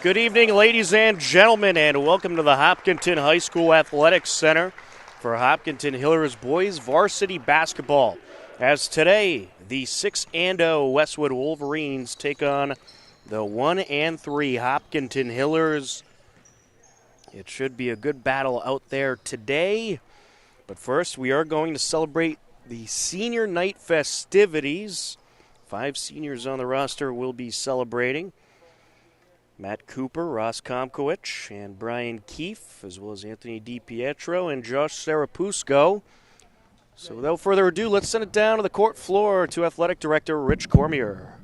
Good evening, ladies and gentlemen, and welcome to the Hopkinton High School Athletics Center for Hopkinton Hillers Boys Varsity Basketball. As today, the 6-0 Westwood Wolverines take on the 1-3 Hopkinton Hillers. It should be a good battle out there today. But first, we are going to celebrate the senior night festivities. 5 seniors on the roster will be celebrating. Matt Cooper, Ross Komkowicz, and Brian Keefe, as well as Anthony DiPietro and Josh Sarapusco. So without further ado, let's send it down to the court floor to Athletic Director Rich Cormier.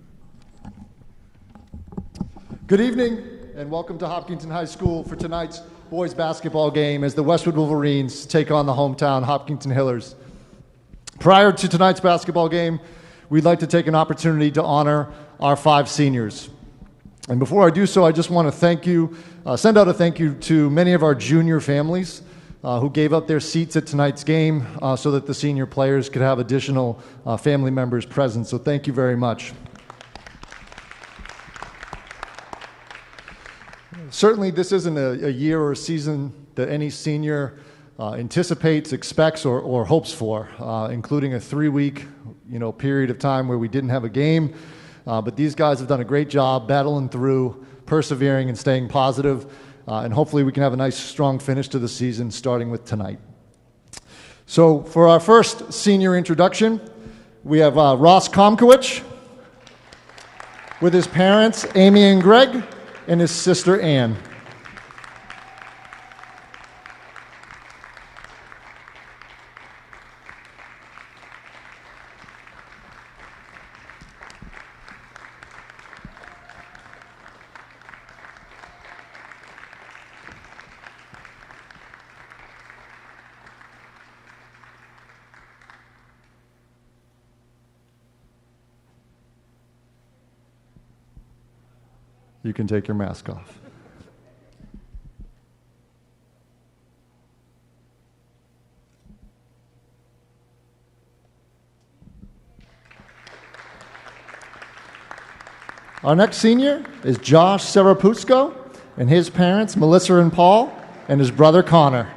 Good evening, and welcome to Hopkinton High School for tonight's boys basketball game as the Westwood Wolverines take on the hometown Hopkinton Hillers. Prior to tonight's basketball game, we'd like to take an opportunity to honor our 5 seniors. And before I do so, I just want to send out a thank you to many of our junior families who gave up their seats at tonight's game so that the senior players could have additional family members present. So thank you very much. Certainly, this isn't a year or a season that any senior anticipates, expects, or hopes for, including a 3-week period of time where we didn't have a game. But these guys have done a great job battling through, persevering, and staying positive. And hopefully we can have a nice, strong finish to the season, starting with tonight. So for our first senior introduction, we have Ross Komkowicz with his parents, Amy and Greg, and his sister, Ann. You can take your mask off. Our next senior is Josh Sarapusco and his parents, Melissa and Paul, and his brother, Connor.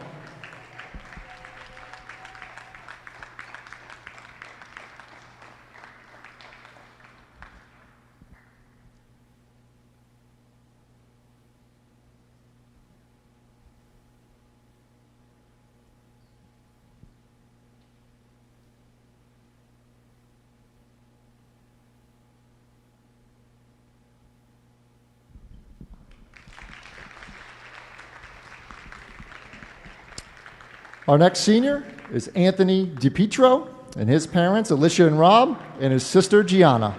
Our next senior is Anthony DiPietro and his parents, Alicia and Rob, and his sister, Gianna.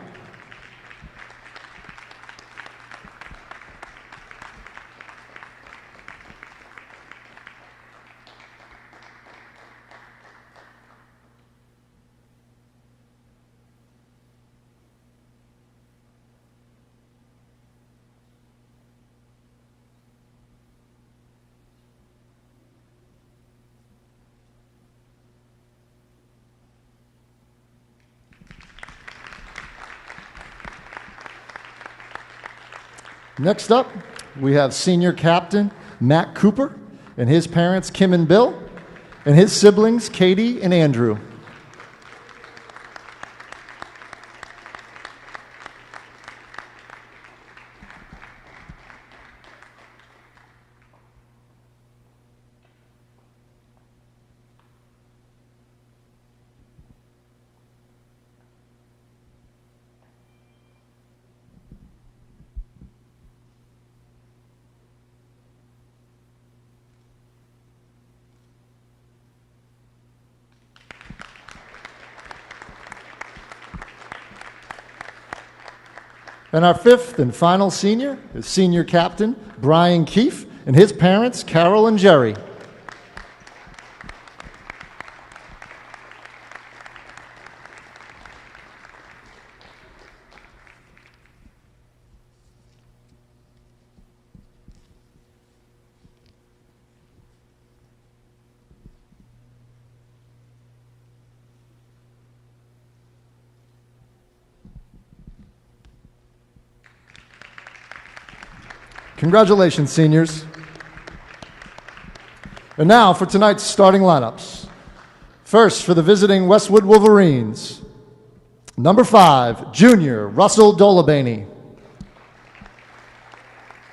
Next up, we have senior captain Matt Cooper and his parents, Kim and Bill, and his siblings, Katie and Andrew. And our 5th and final senior is senior captain Brian Keefe and his parents, Carol and Jerry. Congratulations, seniors. And now for tonight's starting lineups. First, for the visiting Westwood Wolverines, number 5, junior Russell Dolabany.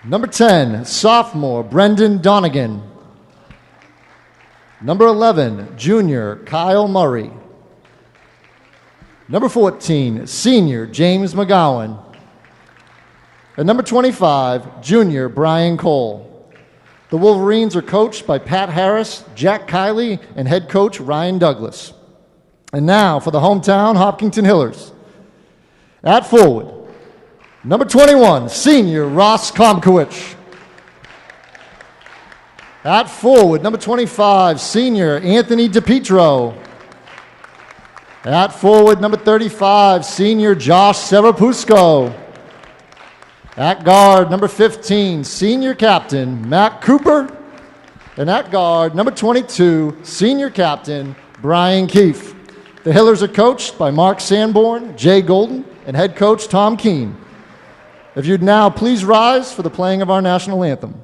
Number 10, sophomore Brendan Donegan. Number 11, junior Kyle Murray. Number 14, senior James McGowan. And number 25, junior Brian Cole. The Wolverines are coached by Pat Harris, Jack Kiley, and head coach Ryan Douglas. And now for the hometown Hopkinton Hillers. At forward, number 21, senior Ross Komkowicz. At forward, number 25, senior Anthony DePietro. At forward, number 35, senior Josh Serapusco. At guard, number 15, senior captain Matt Cooper. And at guard, number 22, senior captain Brian Keefe. The Hillers are coached by Mark Sanborn, Jay Golden, and head coach Tom Keene. If you'd now please rise for the playing of our national anthem.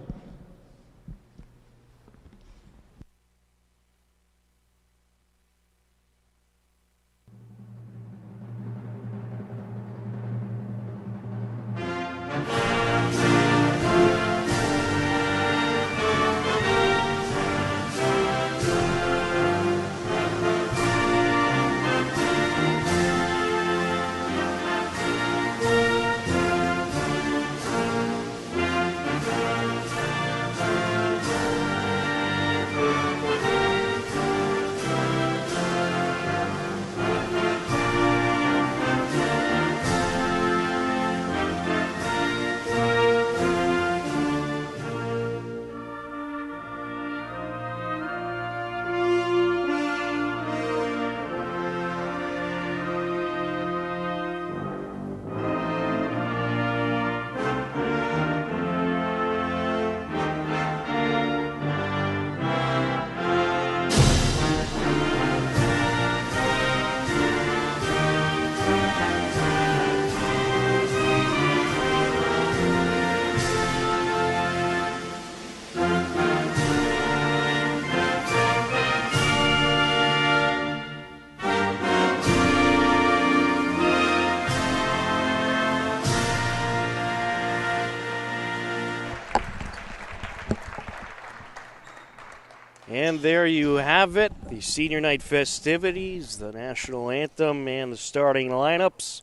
And there you have it, the senior night festivities, the national anthem, and the starting lineups.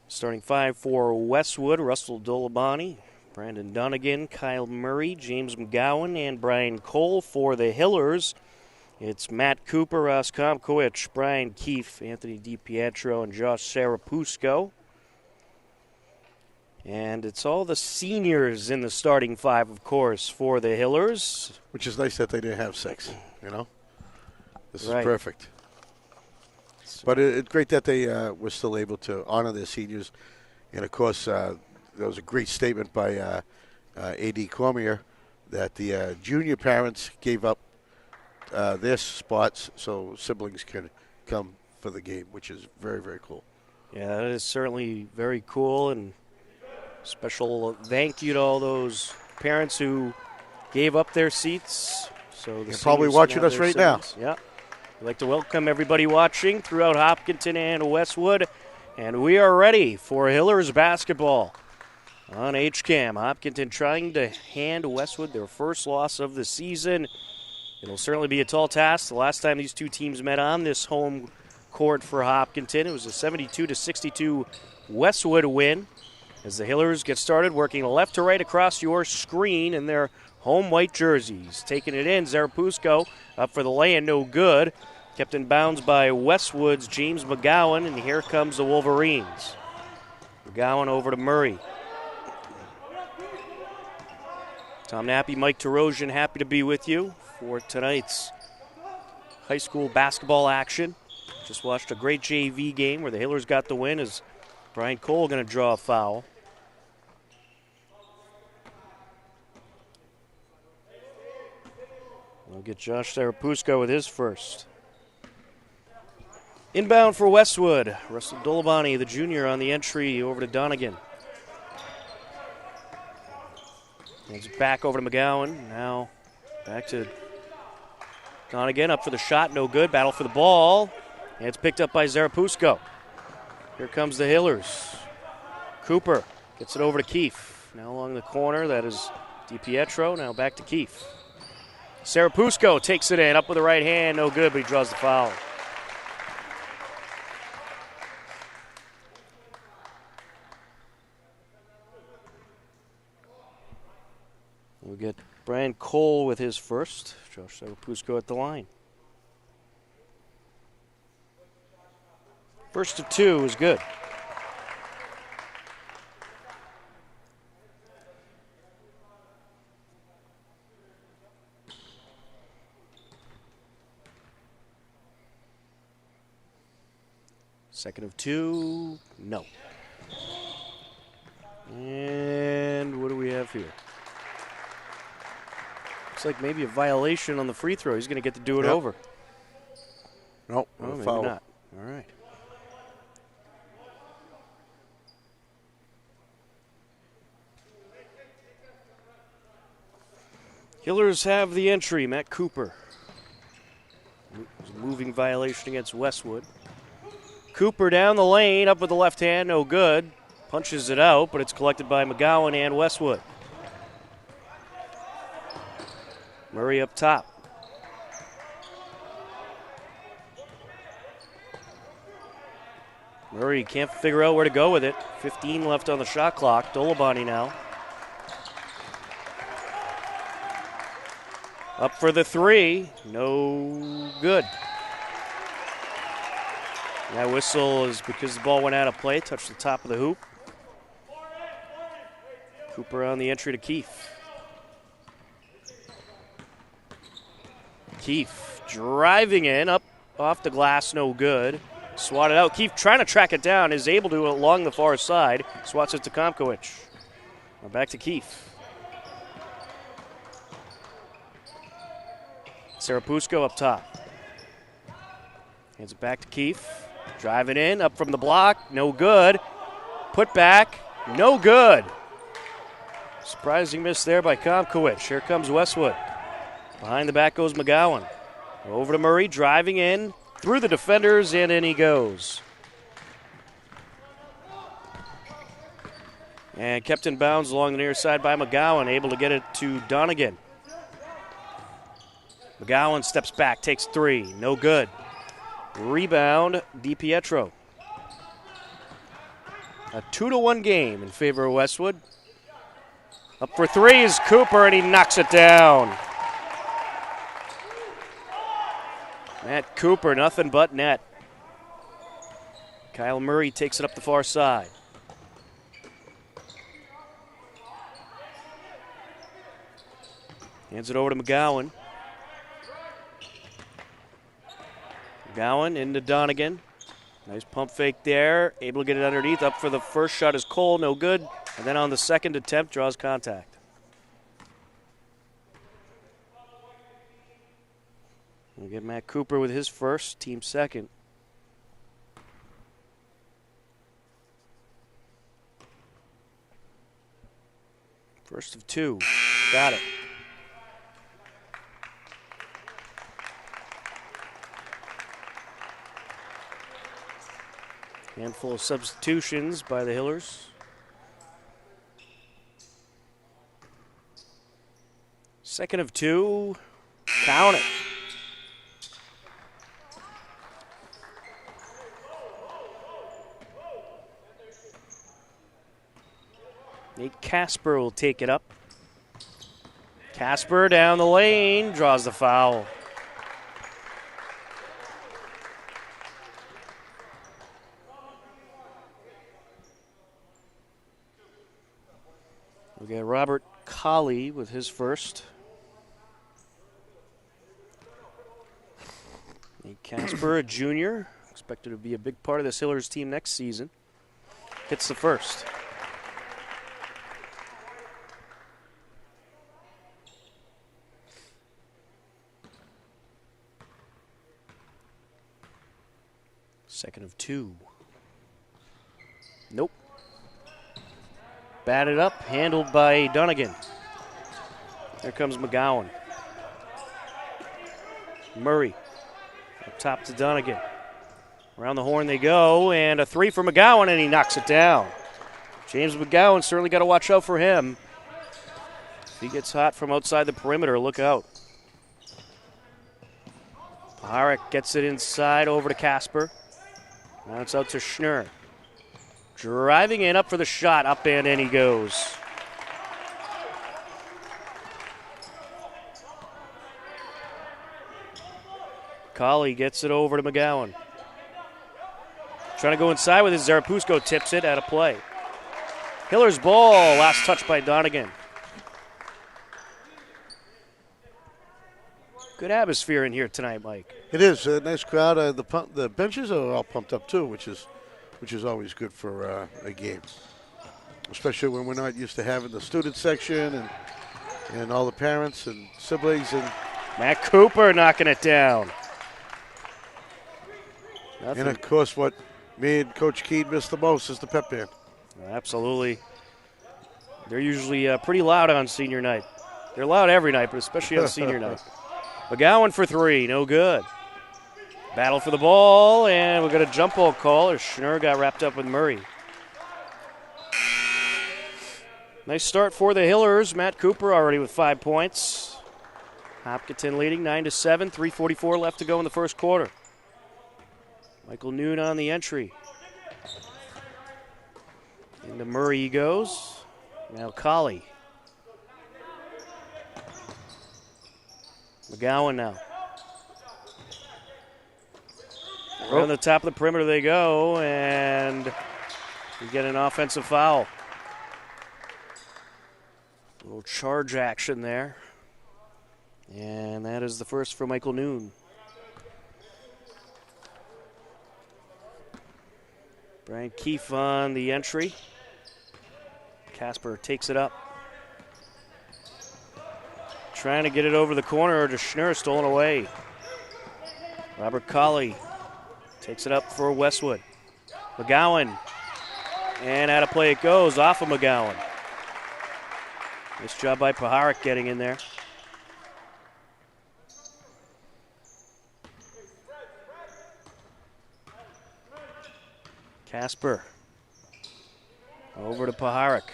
Starting 5 for Westwood, Russell Dolabany, Brandon Donegan, Kyle Murray, James McGowan, and Brian Cole. For the Hillers, it's Matt Cooper, Ross Komkowicz, Brian Keefe, Anthony DiPietro, and Josh Serapusco. And it's all the seniors in the starting 5, of course, for the Hillers. Which is nice that they didn't have 6, you know? This is Right. perfect. But it's great that they were still able to honor their seniors. And, of course, there was a great statement by A.D. Cormier that the junior parents gave up their spots so siblings can come for the game, which is very, very cool. Yeah, that is certainly very cool, and special thank you to all those parents who gave up their seats. So they're probably watching us right now. Yeah. We'd like to welcome everybody watching throughout Hopkinton and Westwood. And we are ready for Hillers basketball on HCAM. Hopkinton trying to hand Westwood their first loss of the season. It'll certainly be a tall task. The last time these two teams met on this home court for Hopkinton, it was a 72-62 Westwood win. As the Hillers get started, working left to right across your screen in their home white jerseys. Taking it in, Zarapusco up for the lay-in, no good. Kept in bounds by Westwood's James McGowan, and here comes the Wolverines. McGowan over to Murray. Tom Nappy, Mike Terosian, happy to be with you for tonight's high school basketball action. Just watched a great JV game where the Hillers got the win as Brian Cole going to draw a foul. We'll get Josh Serapusco with his first. Inbound for Westwood. Russell Dolabany, the junior, on the entry over to Donegan. Hands it back over to McGowan. Now back to Donegan, up for the shot, no good. Battle for the ball. And it's picked up by Zarapusco. Here comes the Hillers. Cooper gets it over to Keefe. Now along the corner, that is DiPietro. Now back to Keefe. Zarapusco takes it in, up with the right hand, no good, but he draws the foul. We get Brian Cole with his first. Josh Zarapusco at the line. First of two is good. Second of two, no. And what do we have here? Looks like maybe a violation on the free throw. He's going to get to do it over. Nope, oh, maybe foul. not. All right. Hillers have the entry. Matt Cooper. Moving violation against Westwood. Cooper down the lane, up with the left hand, no good. Punches it out, but it's collected by McGowan and Westwood. Murray up top. Murray can't figure out where to go with it. 15 left on the shot clock. Dolabani now. Up for the three. No good. That whistle is because the ball went out of play, touched the top of the hoop. Cooper on the entry to Keefe. Keefe driving in, up off the glass, no good. Swatted out. Keefe trying to track it down, is able to along the far side. Swats it to Komkowicz. Now back to Keefe. Zarapusco up top. Hands it back to Keefe. Driving in, up from the block, no good. Put back, no good. Surprising miss there by Komkowicz. Here comes Westwood. Behind the back goes McGowan. Over to Murray, driving in, through the defenders, and in he goes. And kept in bounds along the near side by McGowan, able to get it to Donegan. McGowan steps back, takes three, no good. Rebound, DiPietro. A 2-1 game in favor of Westwood. Up for three is Cooper, and he knocks it down. Matt Cooper, nothing but net. Kyle Murray takes it up the far side. Hands it over to McGowan. McGowan into Donegan. Nice pump fake there. Able to get it underneath. Up for the first shot is Cole. No good. And then on the second attempt, draws contact. We'll get Matt Cooper with his first, team second. First of two. Got it. Handful of substitutions by the Hillers. Second of two. Count it. Nate Casper will take it up. Casper down the lane, draws the foul. We got Robert Colley with his first. Nate Casper, a junior, expected to be a big part of this Hillers team next season. Hits the first. Second of two. Nope. Batted up, handled by Donegan. There comes McGowan. Murray up top to Dunnigan. Around the horn they go, and a three for McGowan, and he knocks it down. James McGowan, certainly got to watch out for him. If he gets hot from outside the perimeter, look out. Paharic gets it inside over to Casper. Now it's out to Schnurr. Driving in, up for the shot, up and in he goes. Colley gets it over to McGowan. Trying to go inside with his Zarapusco, tips it out of play. Hiller's ball, last touch by Donegan. Good atmosphere in here tonight, Mike. It is a nice crowd. The benches are all pumped up too, which is always good for a game, especially when we're not used to having the student section and all the parents and siblings. And Matt Cooper knocking it down. Nothing. And of course, what me and Coach Keene miss the most is the pep band. Absolutely. They're usually pretty loud on senior night. They're loud every night, but especially on senior night. McGowan for three, no good. Battle for the ball, and we've got a jump ball call as Schnurr got wrapped up with Murray. Nice start for the Hillers. Matt Cooper already with 5 points. Hopkinton leading 9-7, 3:44 left to go in the first quarter. Michael Noon on the entry. Into Murray he goes. Now Colley. McGowan now. Around the top of the perimeter they go, and we get an offensive foul. A little charge action there. And that is the first for Michael Noon. Brian Keefe on the entry. Casper takes it up. Trying to get it over the corner to Schnurr, stolen away. Robert Colley takes it up for Westwood. McGowan. And out of play it goes, off of McGowan. Nice job by Paharic getting in there. Casper. Over to Paharic.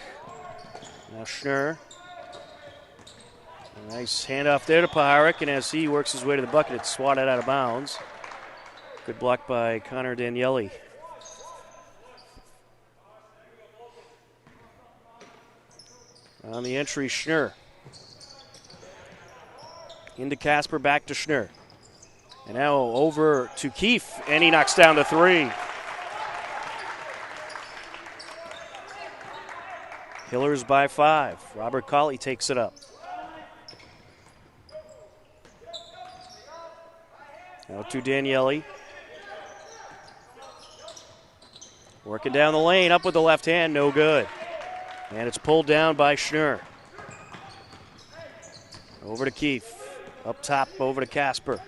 Now Schnurr. A nice handoff there to Paharic, and as he works his way to the bucket, it's swatted out of bounds. Good block by Connor Daniele. On the entry, Schnurr. Into Casper, back to Schnurr. And now over to Keefe, and he knocks down the three. Hillers by 5. Robert Colley takes it up. Now to Daniele. Working down the lane, up with the left hand, no good. And it's pulled down by Schnurr. Over to Keefe. Up top, over to Casper.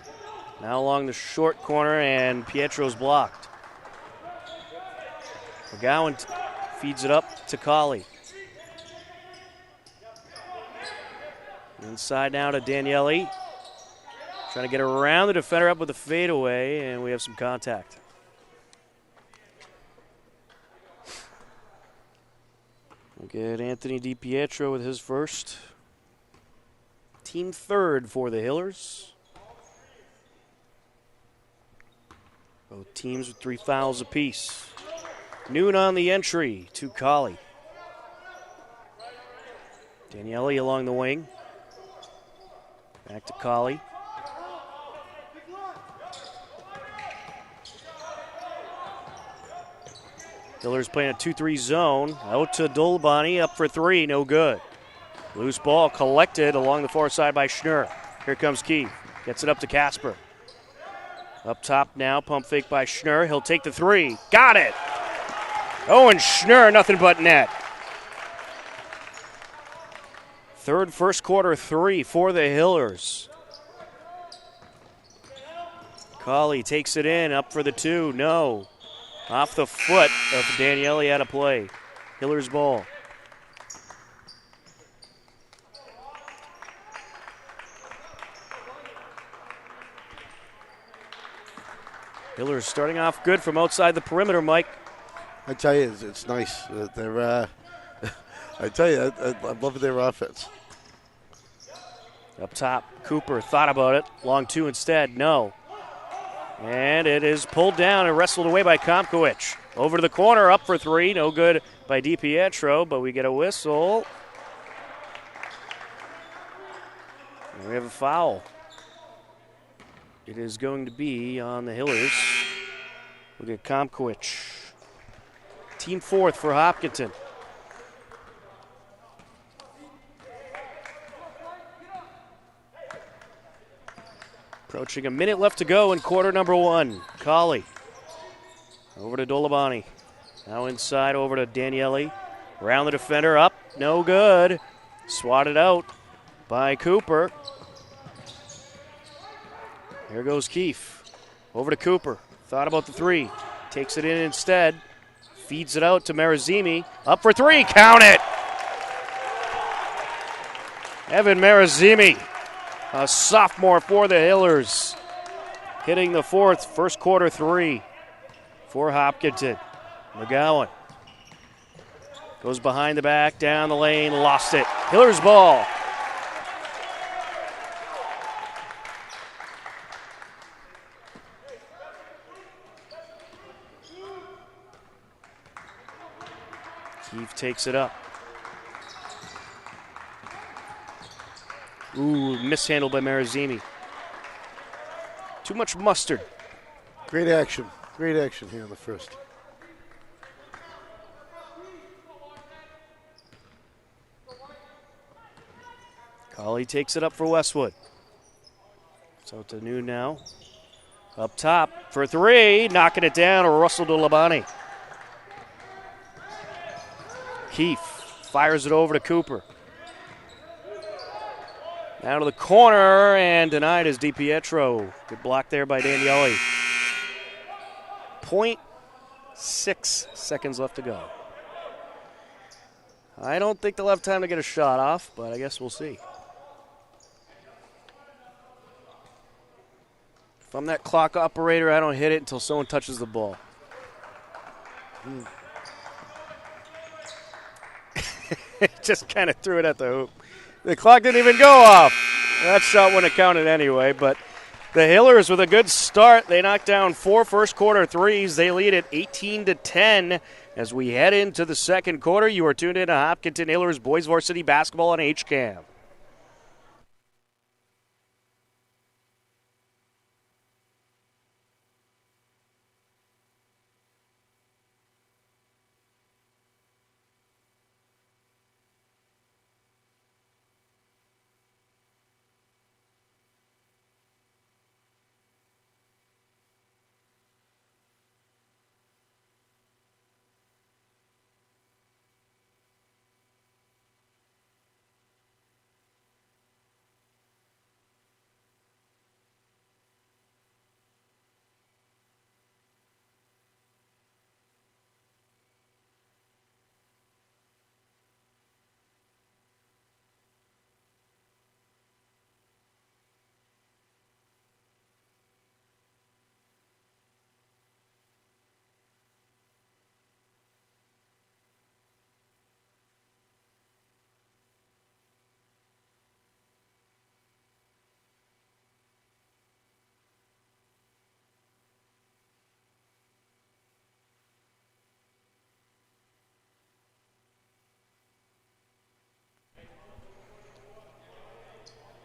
Now along the short corner, and Pietro's blocked. McGowan feeds it up to Colley. Inside now to Daniele. Trying to get around the defender, up with a fadeaway, and we have some contact. We'll get Anthony DiPietro with his first. Team third for the Hillers. Both teams with 3 fouls apiece. Noon on the entry to Colley. Daniele along the wing. Back to Colley. Hillers playing a 2-3 zone. Out to Dolbani, up for 3, no good. Loose ball collected along the far side by Schnurr. Here comes Keefe. Gets it up to Casper. Up top now, pump fake by Schnurr. He'll take the 3. Got it! Owen Schnurr, nothing but net. Third first quarter 3 for the Hillers. Colley takes it in, up for the 2, no. Off the foot of Daniele, out of play. Hillers ball. Hillers starting off good from outside the perimeter, Mike. I tell you, it's nice. They're, I tell you, I love their offense. Up top, Cooper thought about it. Long two instead, no. And it is pulled down and wrestled away by Komkowicz. Over to the corner, up for three. No good by DiPietro, but we get a whistle. And we have a foul. It is going to be on the Hillers. Look at Komkowicz. Team fourth for Hopkinton. Approaching a minute left to go in quarter number one. Colley over to Dolabani. Now inside over to Daniele. Around the defender, up, no good. Swatted out by Cooper. Here goes Keefe. Over to Cooper. Thought about the three. Takes it in instead. Feeds it out to Marazimi. Up for three. Count it! Evan Marazimi, a sophomore for the Hillers, hitting the first quarter three for Hopkinton. McGowan goes behind the back, down the lane, lost it. Hillers ball. Keefe takes it up. Ooh, mishandled by Marazimi. Too much mustard. Great action. Great action here in the first. Colley takes it up for Westwood. So to New now. Up top for three. Knocking it down. Russell Dolabani. Keefe fires it over to Cooper. Down to the corner and denied as DiPietro. Good block there by Daniele. 0.6 seconds left to go. I don't think they'll have time to get a shot off, but I guess we'll see. If I'm that clock operator, I don't hit it until someone touches the ball. Just kind of threw it at the hoop. The clock didn't even go off. That shot wouldn't have counted anyway, but the Hillers with a good start. They knocked down 4 first quarter threes. They lead at 18-10 as we head into the second quarter. You are tuned in to Hopkinton Hillers Boys Varsity Basketball on HCAM.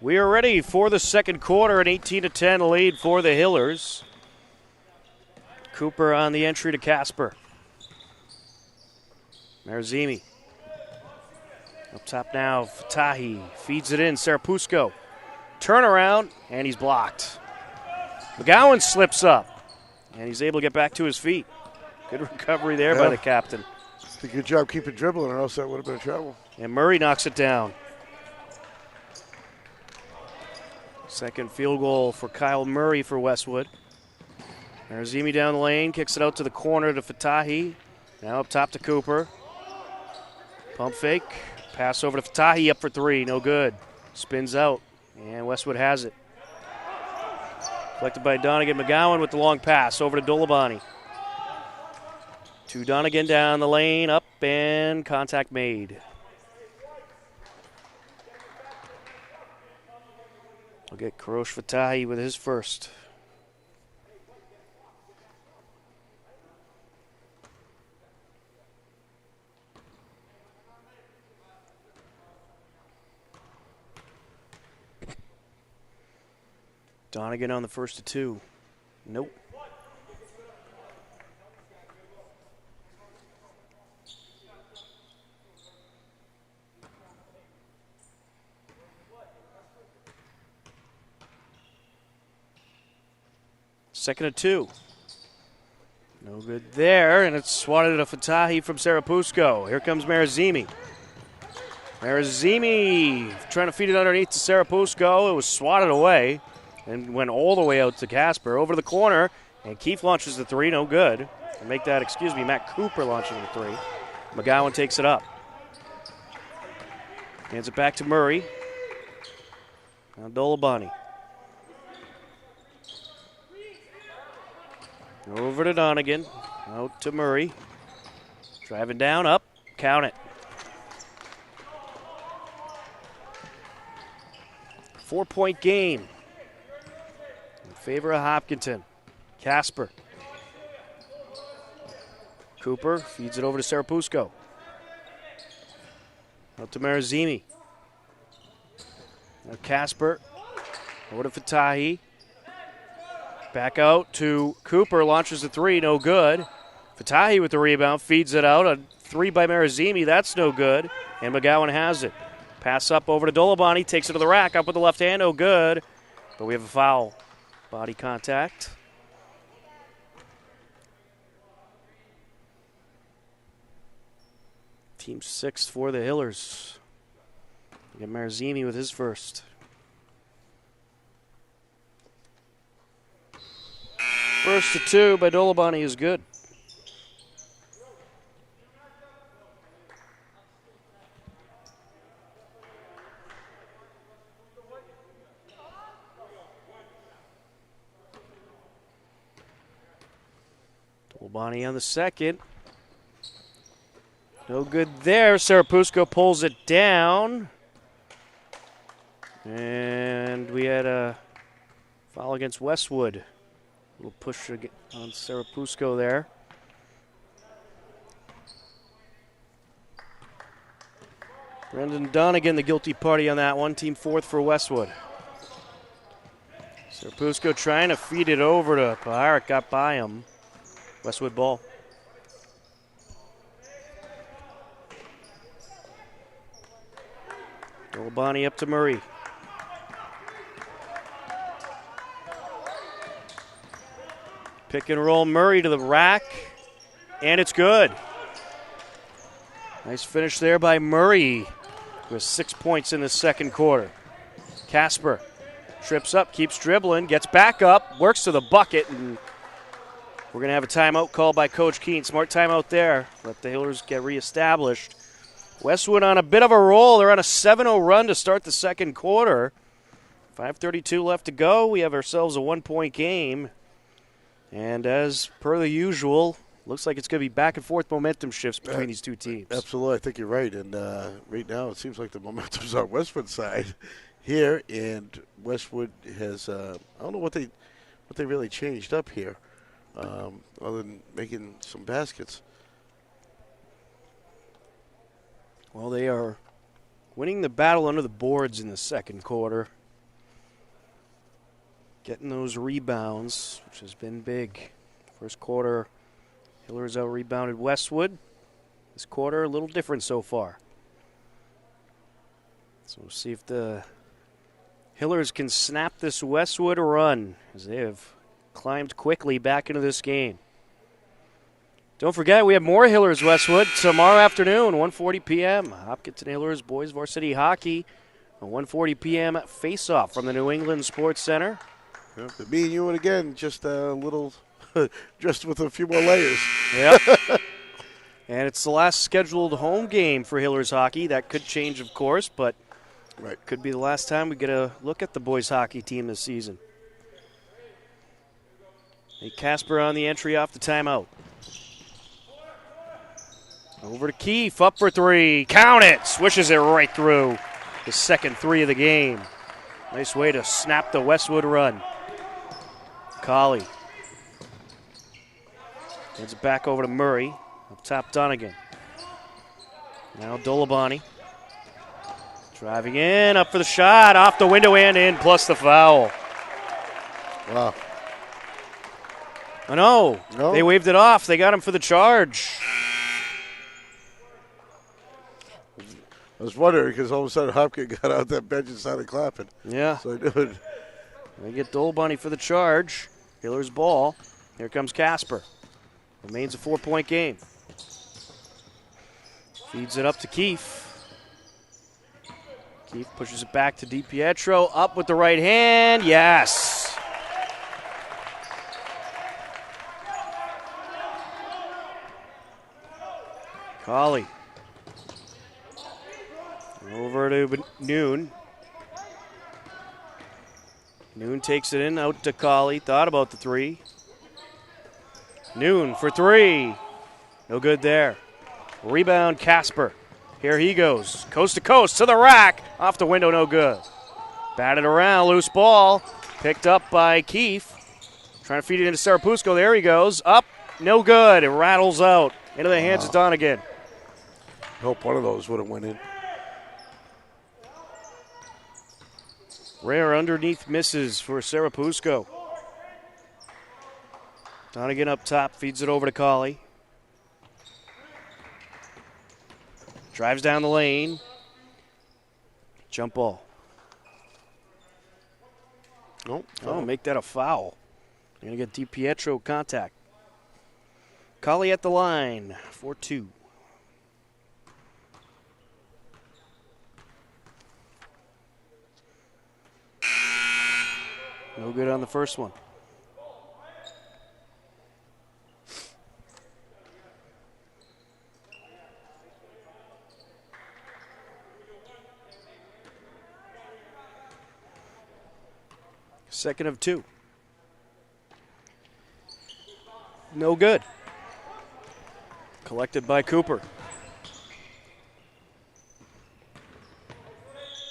We are ready for the second quarter, an 18-10 lead for the Hillers. Cooper on the entry to Casper. Marazimi. Up top now, Fatahi feeds it in, Serapusco. Turnaround, and he's blocked. McGowan slips up, and he's able to get back to his feet. Good recovery there by the captain. Did a good job keeping dribbling, or else that would have been trouble. And Murray knocks it down. Second field goal for Kyle Murray for Westwood. Marazimi down the lane, kicks it out to the corner to Fatahi. Now up top to Cooper. Pump fake. Pass over to Fatahi, up for three. No good. Spins out, and Westwood has it. Collected by Donegan. McGowan with the long pass over to Dolabani. To Donegan down the lane, up, and contact made. We'll get Karosh Fatahi with his first. Donegan on the first of two. Nope. Second of two. No good there, and it's swatted at a Fatahi from Sarapusco. Here comes Marazimi. Marazimi trying to feed it underneath to Sarapusco. It was swatted away and went all the way out to Casper. Over the corner, and Keefe launches the three, no good. And make that, Matt Cooper launching the three. McGowan takes it up. Hands it back to Murray. Now Dolabani. Over to Donegan. Out to Murray. Driving down, up. Count it. 4-point game in favor of Hopkinton. Casper. Cooper feeds it over to Sarapusco. Out to Marazimi. Now Casper. Over to Fatahi. Back out to Cooper, launches the three, no good. Fatahi with the rebound, feeds it out. A three by Marazimi, that's no good. And McGowan has it. Pass up over to Dolabani, takes it to the rack, up with the left hand, no good. But we have a foul. Body contact. Team sixth for the Hillers. We get Marazimi with his first. First to two by Dolabani is good. Dolabani on the second. No good there. Sarapusco pulls it down. And we had a foul against Westwood. Little push on Sarapusco there. Brendan Donegan, the guilty party on that one. Team fourth for Westwood. Sarapusco trying to feed it over to Paharic. Got by him. Westwood ball. Dolabani up to Murray. Pick and roll Murray to the rack, and it's good. Nice finish there by Murray with 6 points in the second quarter. Casper trips up, keeps dribbling, gets back up, works to the bucket, and we're going to have a timeout called by Coach Keene. Smart timeout there. Let the Hillers get reestablished. Westwood on a bit of a roll. They're on a 7-0 run to start the second quarter. 5:32 left to go. We have ourselves a 1-point game. And as per the usual, looks like it's going to be back and forth momentum shifts between these two teams. Absolutely, I think you're right. And right now it seems like the momentum's on Westwood's side here. And Westwood has, I don't know what they really changed up here other than making some baskets. Well, they are winning the battle under the boards in the second quarter. Getting those rebounds, which has been big. First quarter, Hillers out-rebounded Westwood. This quarter, a little different so far. So we'll see if the Hillers can snap this Westwood run, as they have climbed quickly back into this game. Don't forget, we have more Hillers Westwood tomorrow afternoon, 1:40 p.m. Hopkinton Hillers Boys Varsity Hockey, a 1:40 p.m. face-off from the New England Sports Center. Yep, me and you, and again, just a little, just with a few more layers. Yep. And it's the last scheduled home game for Hillers hockey. That could change, of course, but right. Could be the last time we get a look at the boys hockey team this season. Casper on the entry off the timeout. Over to Keefe, up for three. Count it! Swishes it right through. The second three of the game. Nice way to snap the Westwood run. Colley. Hands it back over to Murray. Up top, Donegan. Now Dolabani. Driving in, up for the shot. Off the window and in, plus the foul. Wow. Oh, no. They waved it off. They got him for the charge. I was wondering because all of a sudden Hopkins got out that bench and started clapping. Yeah. So I knew it. They get Dolabani for the charge. Hiller's ball. Here comes Casper. Remains a 4-point game. Feeds it up to Keefe. Keefe pushes it back to DiPietro. Up with the right hand. Yes. Colley. Over to Noon. Noon takes it in, out to Colley. Thought about the three. Noon for three. No good there. Rebound, Casper. Here he goes. Coast to coast to the rack. Off the window, no good. Batted around, loose ball. Picked up by Keefe. Trying to feed it into Sarapusco. There he goes. Up, no good. It rattles out. Into the hands of Donegan. I hope one of those would have went in. Rare underneath misses for Sarapusco. Donegan up top, feeds it over to Colley. Drives down the lane. Jump ball. Nope. Oh, make that a foul. You're going to get DiPietro contact. Colley at the line, 4-2. No good on the first one. Second of two. No good. Collected by Cooper.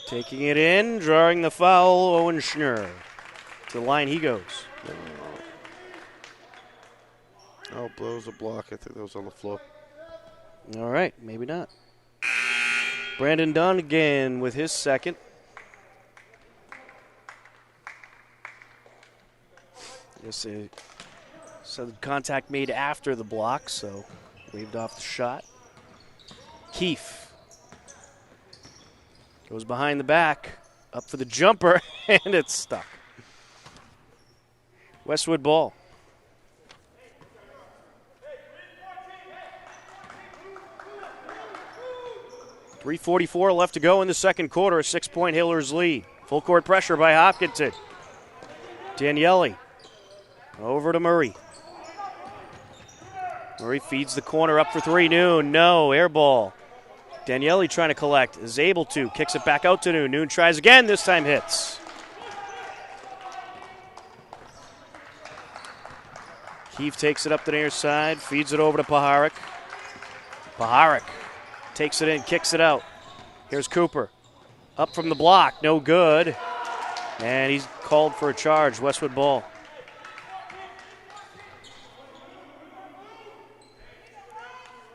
Taking it in, drawing the foul, Owen Schnurr. To the line he goes. Oh, blows a block. I think that was on the floor. All right, maybe not. Brandon Donegan with his second. Yes, so contact made after the block, so waved off the shot. Keefe goes behind the back, up for the jumper, and it's stuck. Westwood ball. .344 left to go in the second quarter. A 6-point Hillers lead. Full court pressure by Hopkinton. Daniele over to Murray. Murray feeds the corner up for three. Noon, no, air ball. Daniele trying to collect, is able to. Kicks it back out to Noon. Noon tries again, this time hits. Keefe takes it up the near side, feeds it over to Paharik. Paharik takes it in, kicks it out. Here's Cooper. Up from the block, no good. And he's called for a charge, Westwood ball.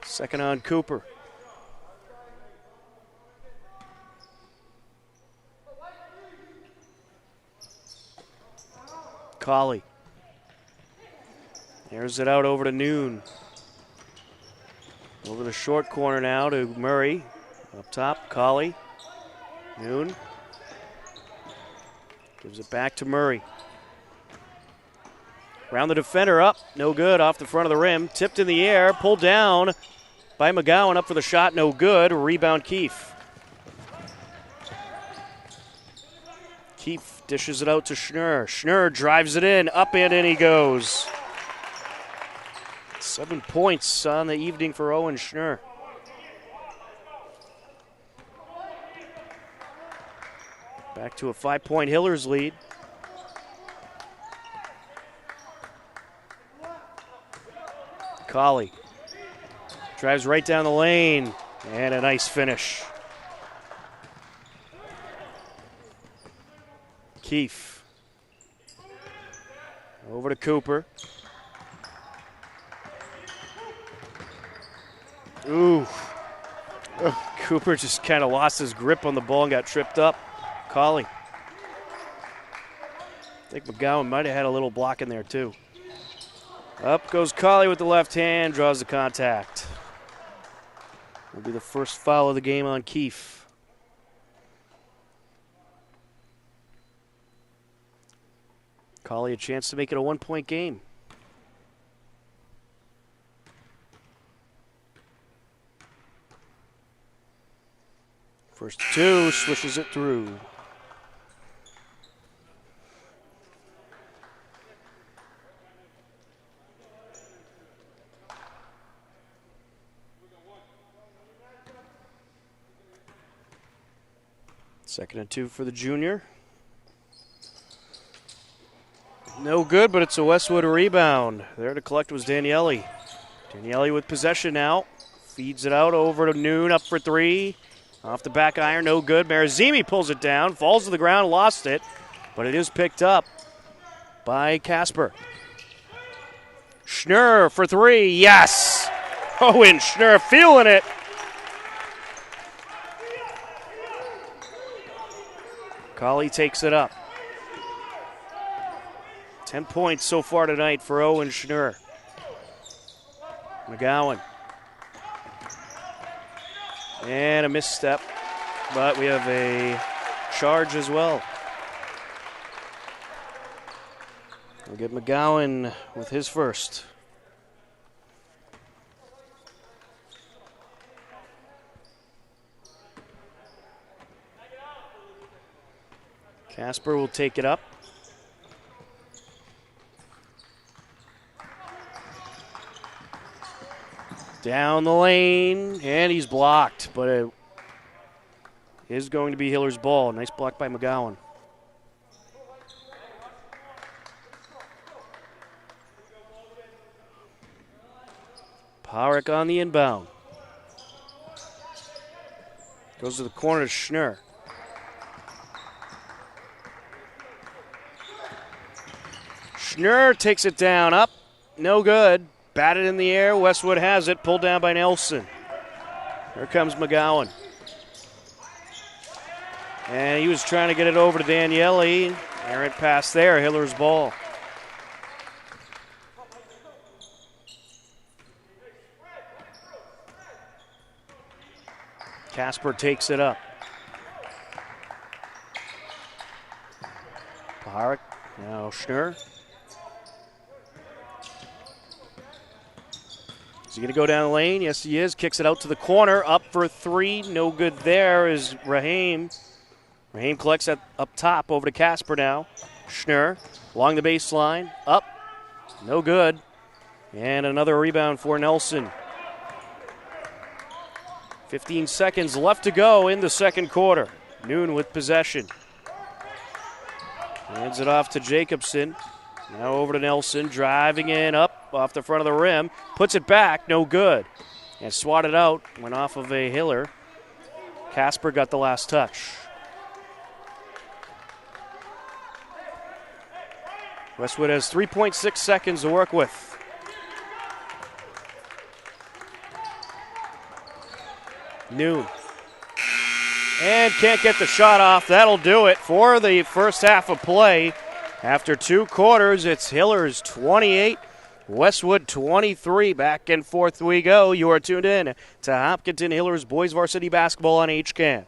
Second on Cooper. Colley. Airs it out over to Noon. Over the short corner now to Murray. Up top, Colley. Noon. Gives it back to Murray. Round the defender up. No good. Off the front of the rim. Tipped in the air. Pulled down by McGowan. Up for the shot. No good. Rebound Keefe. Keefe dishes it out to Schnurr. Schnurr drives it in. Up and in he goes. 7 points on the evening for Owen Schnurr. Back to a 5-point Hillers lead. Colley drives right down the lane, and a nice finish. Keefe over to Cooper. Ooh. Cooper just kind of lost his grip on the ball and got tripped up. Colley. I think McGowan might have had a little block in there too. Up goes Colley with the left hand, draws the contact. Will be the first foul of the game on Keefe. Colley a chance to make it a 1-point game. First two, swishes it through. Second and 2 for the junior. No good, but it's a Westwood rebound. There to collect was Daniele. Daniele with possession now. Feeds it out over to Noon, up for three. Off the back iron, no good. Marazimi pulls it down, falls to the ground, lost it, but it is picked up by Casper. Schnurr for three, yes! Owen Schnurr feeling it. Colley takes it up. 10 points so far tonight for Owen Schnurr. McGowan. And a misstep, but we have a charge as well. We'll get McGowan with his first. Casper will take it up. Down the lane, and he's blocked, but it is going to be Hiller's ball. Nice block by McGowan. Powerick on the inbound. Goes to the corner to Schnurr. Schnurr takes it down, up, no good. Batted in the air, Westwood has it, pulled down by Nelson. Here comes McGowan. And he was trying to get it over to Daniele. Errant pass there, Hiller's ball. Casper takes it up. Powerick, now Schnurr. Is he going to go down the lane? Yes, he is. Kicks it out to the corner. Up for three. No good there is Raheem. Raheem collects it up top over to Casper now. Schnurr along the baseline. Up. No good. And another rebound for Nelson. 15 seconds left to go in the second quarter. Noon with possession. Hands it off to Jacobson. Now over to Nelson, driving in, up off the front of the rim. Puts it back, no good. And swatted out, went off of a Hiller. Casper got the last touch. Westwood has 3.6 seconds to work with. Noon. And can't get the shot off. That'll do it for the first half of play. After two quarters, it's Hillers 28, Westwood 23. Back and forth we go. You are tuned in to Hopkinton Hillers Boys Varsity Basketball on HCAN.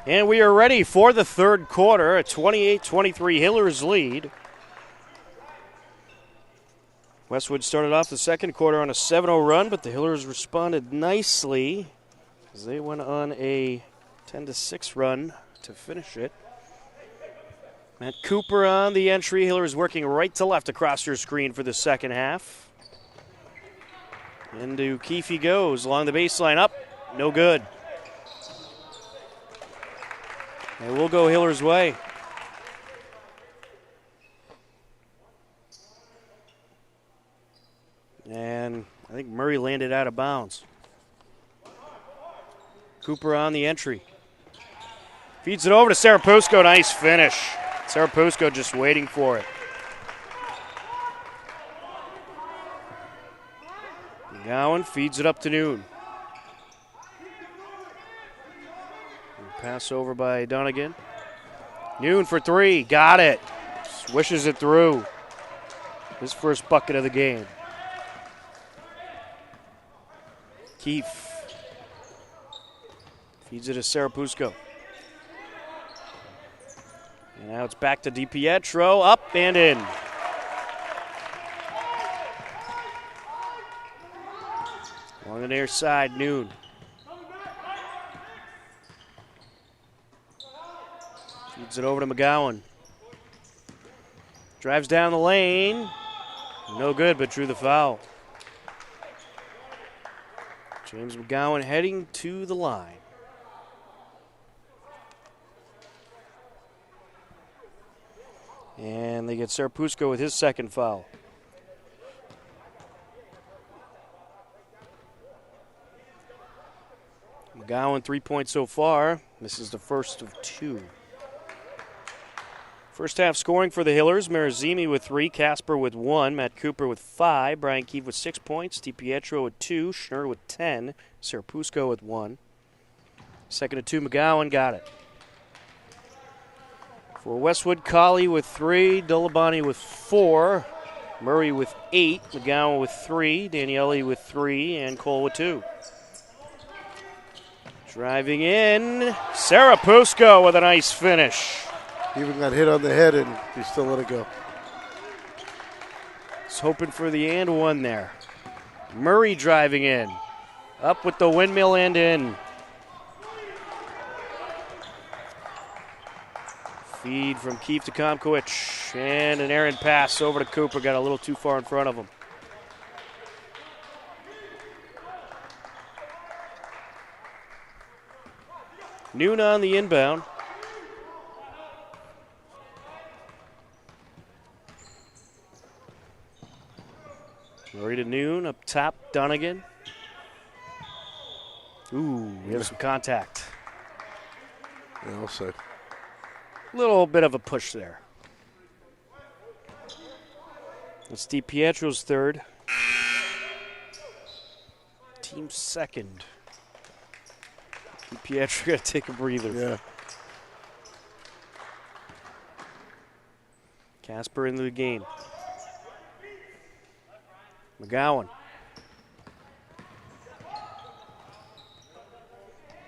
And we are ready for the third quarter. A 28-23 Hillers lead. Westwood started off the second quarter on a 7-0 run, but the Hillers responded nicely as they went on a 10-6 run to finish it. Matt Cooper on the entry. Hillers working right to left across your screen for the second half. Into Keefe he goes along the baseline, up, no good. And we'll go Hillers' way. And I think Murray landed out of bounds. Cooper on the entry. Feeds it over to Sarapusko. Nice finish. Sarapusko just waiting for it. McGowan feeds it up to Noon. Pass over by Dunnigan. Noon for three. Got it. Swishes it through. His first bucket of the game. Keefe feeds it to Sarapusko. And now it's back to DiPietro. Up and in. Along the near side, Noon. Feeds it over to McGowan. Drives down the lane. No good, but drew the foul. James McGowan heading to the line. And they get Sarapusko with his second foul. McGowan 3 points so far. This is the first of two. First half scoring for the Hillers. Marazimi with 3, Casper with 1, Matt Cooper with 5, Brian Keefe with 6 points, DiPietro with 2, Schnurr with 10, Sarapusko with 1. Second of 2, McGowan got it. For Westwood, Colley with 3, Dolabani with 4, Murray with 8, McGowan with 3, Daniele with 3, and Cole with 2. Driving in, Sarapusko with a nice finish. He even got hit on the head and he still let it go. He's hoping for the and one there. Murray driving in. Up with the windmill and in. Feed from Keefe to Komkowicz. And an errant pass over to Cooper. Got a little too far in front of him. Noon on the inbound. Murray to Noon, up top, Dunnigan. Ooh, we have some contact. Yeah, I'll say. Little bit of a push there. It's DiPietro's third. Team second. DiPietro got to take a breather. Yeah. Casper into the game. McGowan.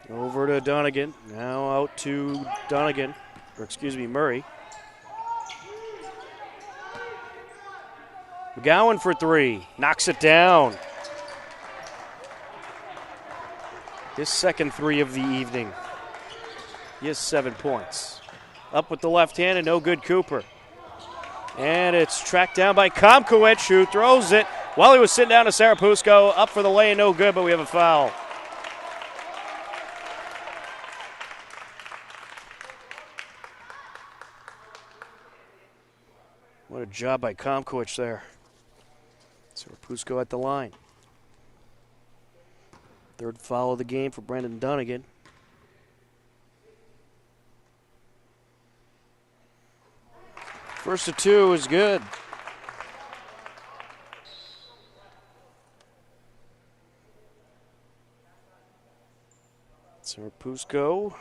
Over to Dunnigan. Now out to Dunnigan. Or excuse me, Murray. McGowan for 3. Knocks it down. His second 3 of the evening. He has 7 points. Up with the left hand and no good, Cooper. And it's tracked down by Komkowicz, who throws it while he was sitting down to Sarapusko. Up for the lay and no good, but we have a foul. What a job by Komkowicz there. Sarapusko at the line. Third foul of the game for Brendan Dunnigan. First of 2 is good. Sarapusko,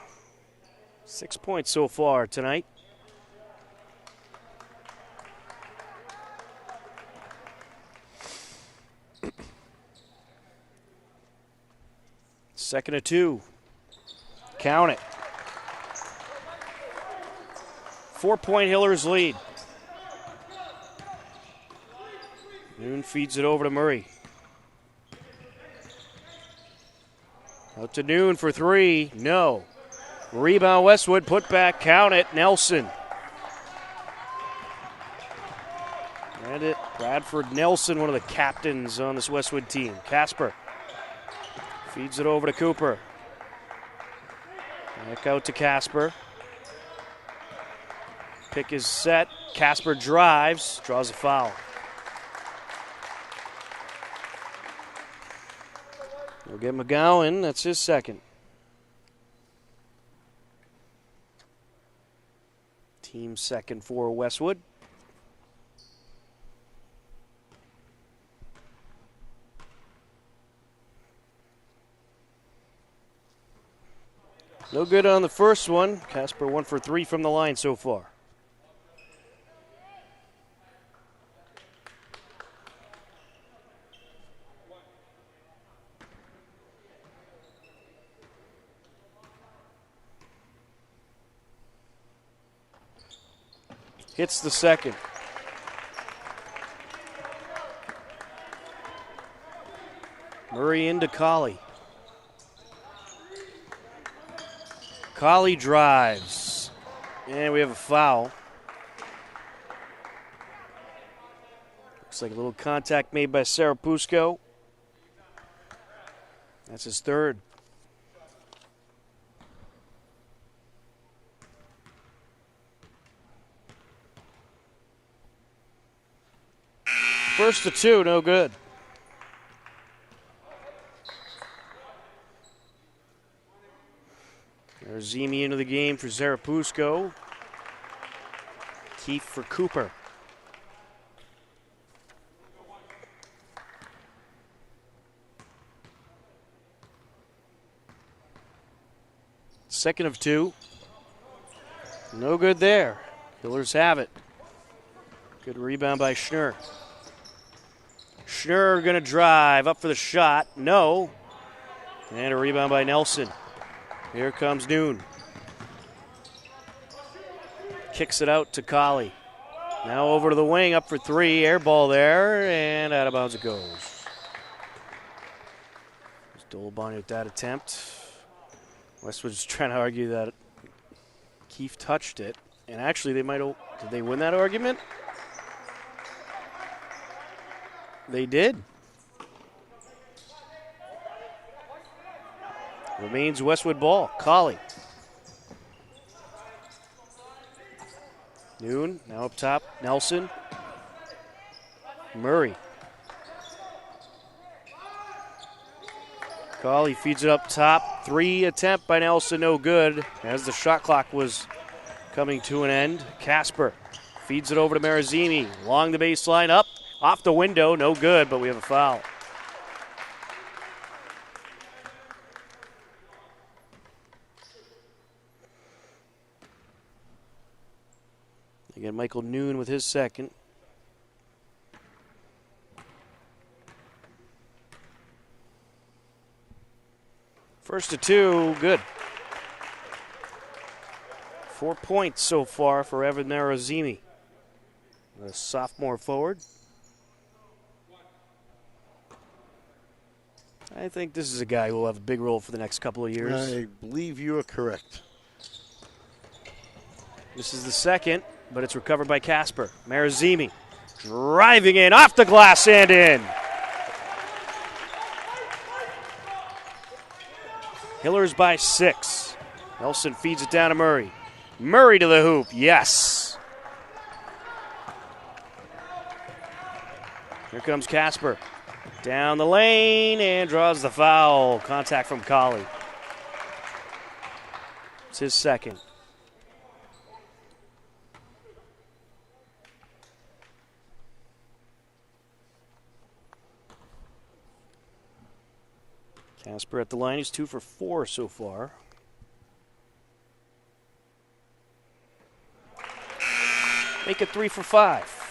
6 points so far tonight. Second of 2. Count it. 4-point Hillers lead. Noon feeds it over to Murray. Out to Noon for three. No. Rebound Westwood. Put back. Count it. Nelson. And it. Bradford Nelson, one of the captains on this Westwood team. Casper feeds it over to Cooper. Back out to Casper. Pick is set. Casper drives. Draws a foul. We'll get McGowan. That's his second. Team second for Westwood. No good on the first one. Casper 1 for 3 from the line so far. Hits the second. Murray into Colley. Colley drives. And we have a foul. Looks like a little contact made by Sarapusco. That's his third. First to two, no good. There's Zemi into the game for Zarapusco. Keefe for Cooper. Second of two. No good there. Killers have it. Good rebound by Schnurr. Schnurr going to drive up for the shot. No. And a rebound by Nelson. Here comes Noon. Kicks it out to Colley. Now over to the wing, up for three. Air ball there, and out of bounds it goes. Dolbani with that attempt. Westwood's trying to argue that Keefe touched it. And actually, they might have. Did they win that argument? They did. Remains Westwood ball. Colley. Noon, now up top. Nelson. Murray. Colley feeds it up top. Three attempt by Nelson, no good. As the shot clock was coming to an end. Casper feeds it over to Marazimi. Along the baseline, up. Off the window, no good, but we have a foul. Again, Michael Noon with his second. First to two, good. 4 points so far for Evan Marazimi, a sophomore forward. I think this is a guy who will have a big role for the next couple of years. I believe you are correct. This is the second, but it's recovered by Casper. Marazimi driving in, off the glass and in. Hillers by 6. Nelson feeds it down to Murray. Murray to the hoop, yes. Here comes Casper. Down the lane and draws the foul. Contact from Colley. It's his second. Casper at the line. He's 2 for 4 so far. Make it 3 for 5.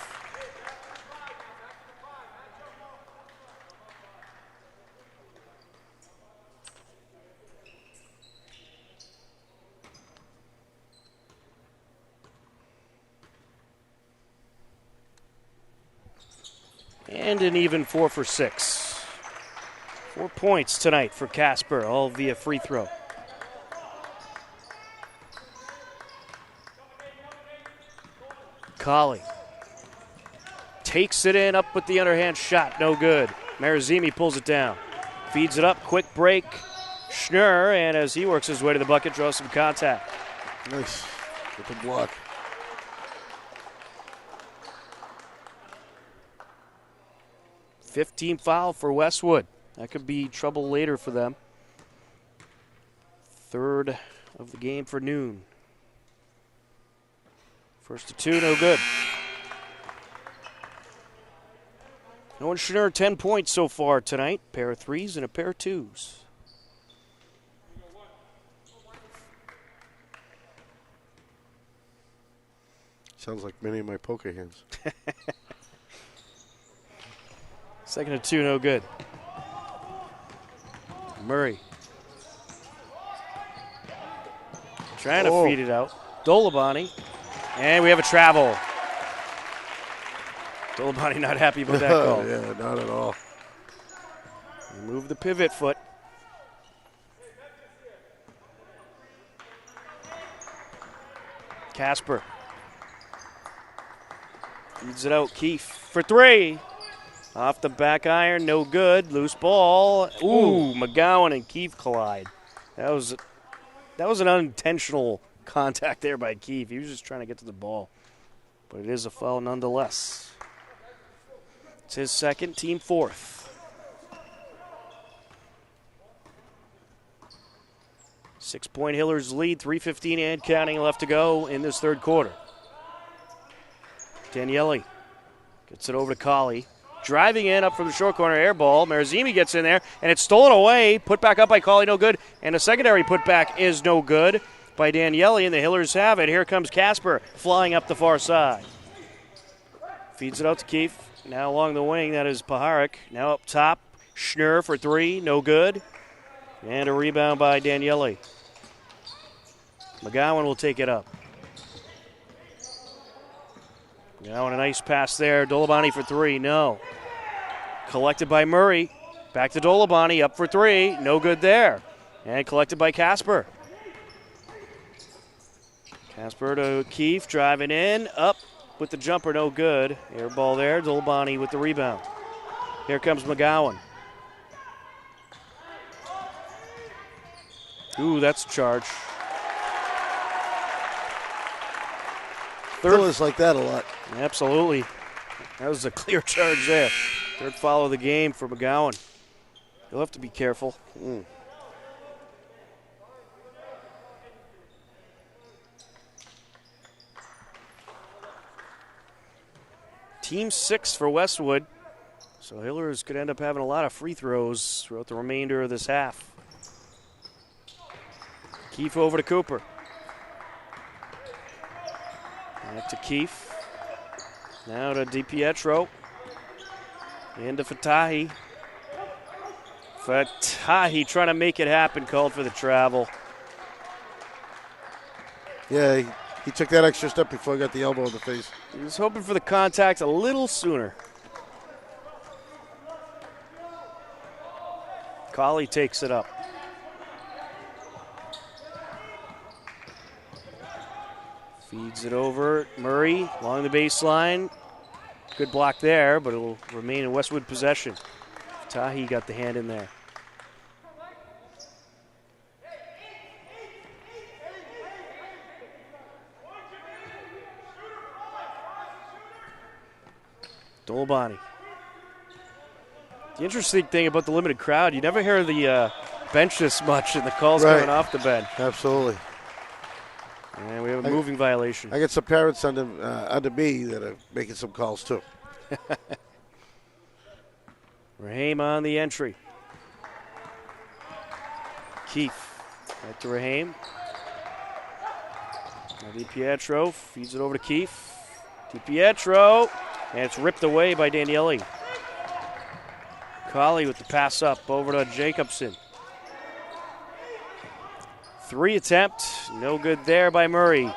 And an even 4 for 6. 4 points tonight for Casper, all via free throw. Colley takes it in, up with the underhand shot, no good. Marazimi pulls it down. Feeds it up, quick break. Schnurr, and as he works his way to the bucket, draws some contact. Nice. With the block. Fifth-team foul for Westwood. That could be trouble later for them. Third of the game for Noon. First to 2, no good. Owen Schnurr, 10 points so far tonight. Pair of threes and a pair of twos. Sounds like many of my poker hands. Second to 2, no good. Murray. Trying to feed it out. Dolabani. And we have a travel. Dolabani not happy about that call. Yeah, not at all. Remove the pivot foot. Casper. Feeds it out. Keefe for 3. Off the back iron, no good. Loose ball. Ooh, McGowan and Keefe collide. That was an unintentional contact there by Keefe. He was just trying to get to the ball. But it is a foul nonetheless. It's his second, team fourth. 6-point Hillers lead, 3:15 and counting left to go in this third quarter. Daniele gets it over to Colley. Driving in up from the short corner, air ball. Marazimi gets in there, and it's stolen away. Put back up by Colley, no good. And a secondary putback is no good by Daniele, and the Hillers have it. Here comes Casper flying up the far side. Feeds it out to Keefe. Now along the wing, that is Paharik. Now up top, Schnurr for 3, no good. And a rebound by Daniele. McGowan will take it up. Now a nice pass there. Dolabani for 3, no. Collected by Murray. Back to Dolabani, up for 3, no good there. And collected by Casper. Casper to Keefe, driving in, up with the jumper, no good. Air ball there, Dolabani with the rebound. Here comes McGowan. Ooh, that's a charge. Hillers like that a lot. Absolutely. That was a clear charge there. Third foul of the game for McGowan. He'll have to be careful. Team 6 for Westwood. So Hillers could end up having a lot of free throws throughout the remainder of this half. Keefe over to Cooper. Back to Keefe. Now to DiPietro. Into Fatahi. Fatahi trying to make it happen, called for the travel. Yeah, he took that extra step before he got the elbow in the face. He was hoping for the contact a little sooner. Colley takes it up. Feeds it over. Murray along the baseline. Good block there, but it will remain in Westwood possession. Tahi got the hand in there. Dolabani. The interesting thing about the limited crowd, you never hear the bench this much and the calls coming off the bench. Absolutely. And we have a moving violation. I got some parents under me that are making some calls too. Raheem on the entry. Keefe. Back to Raheem. DiPietro feeds it over to Keefe. DiPietro. And it's ripped away by Daniele. Colley with the pass up over to Jacobson. 3 attempt, no good there by Murray.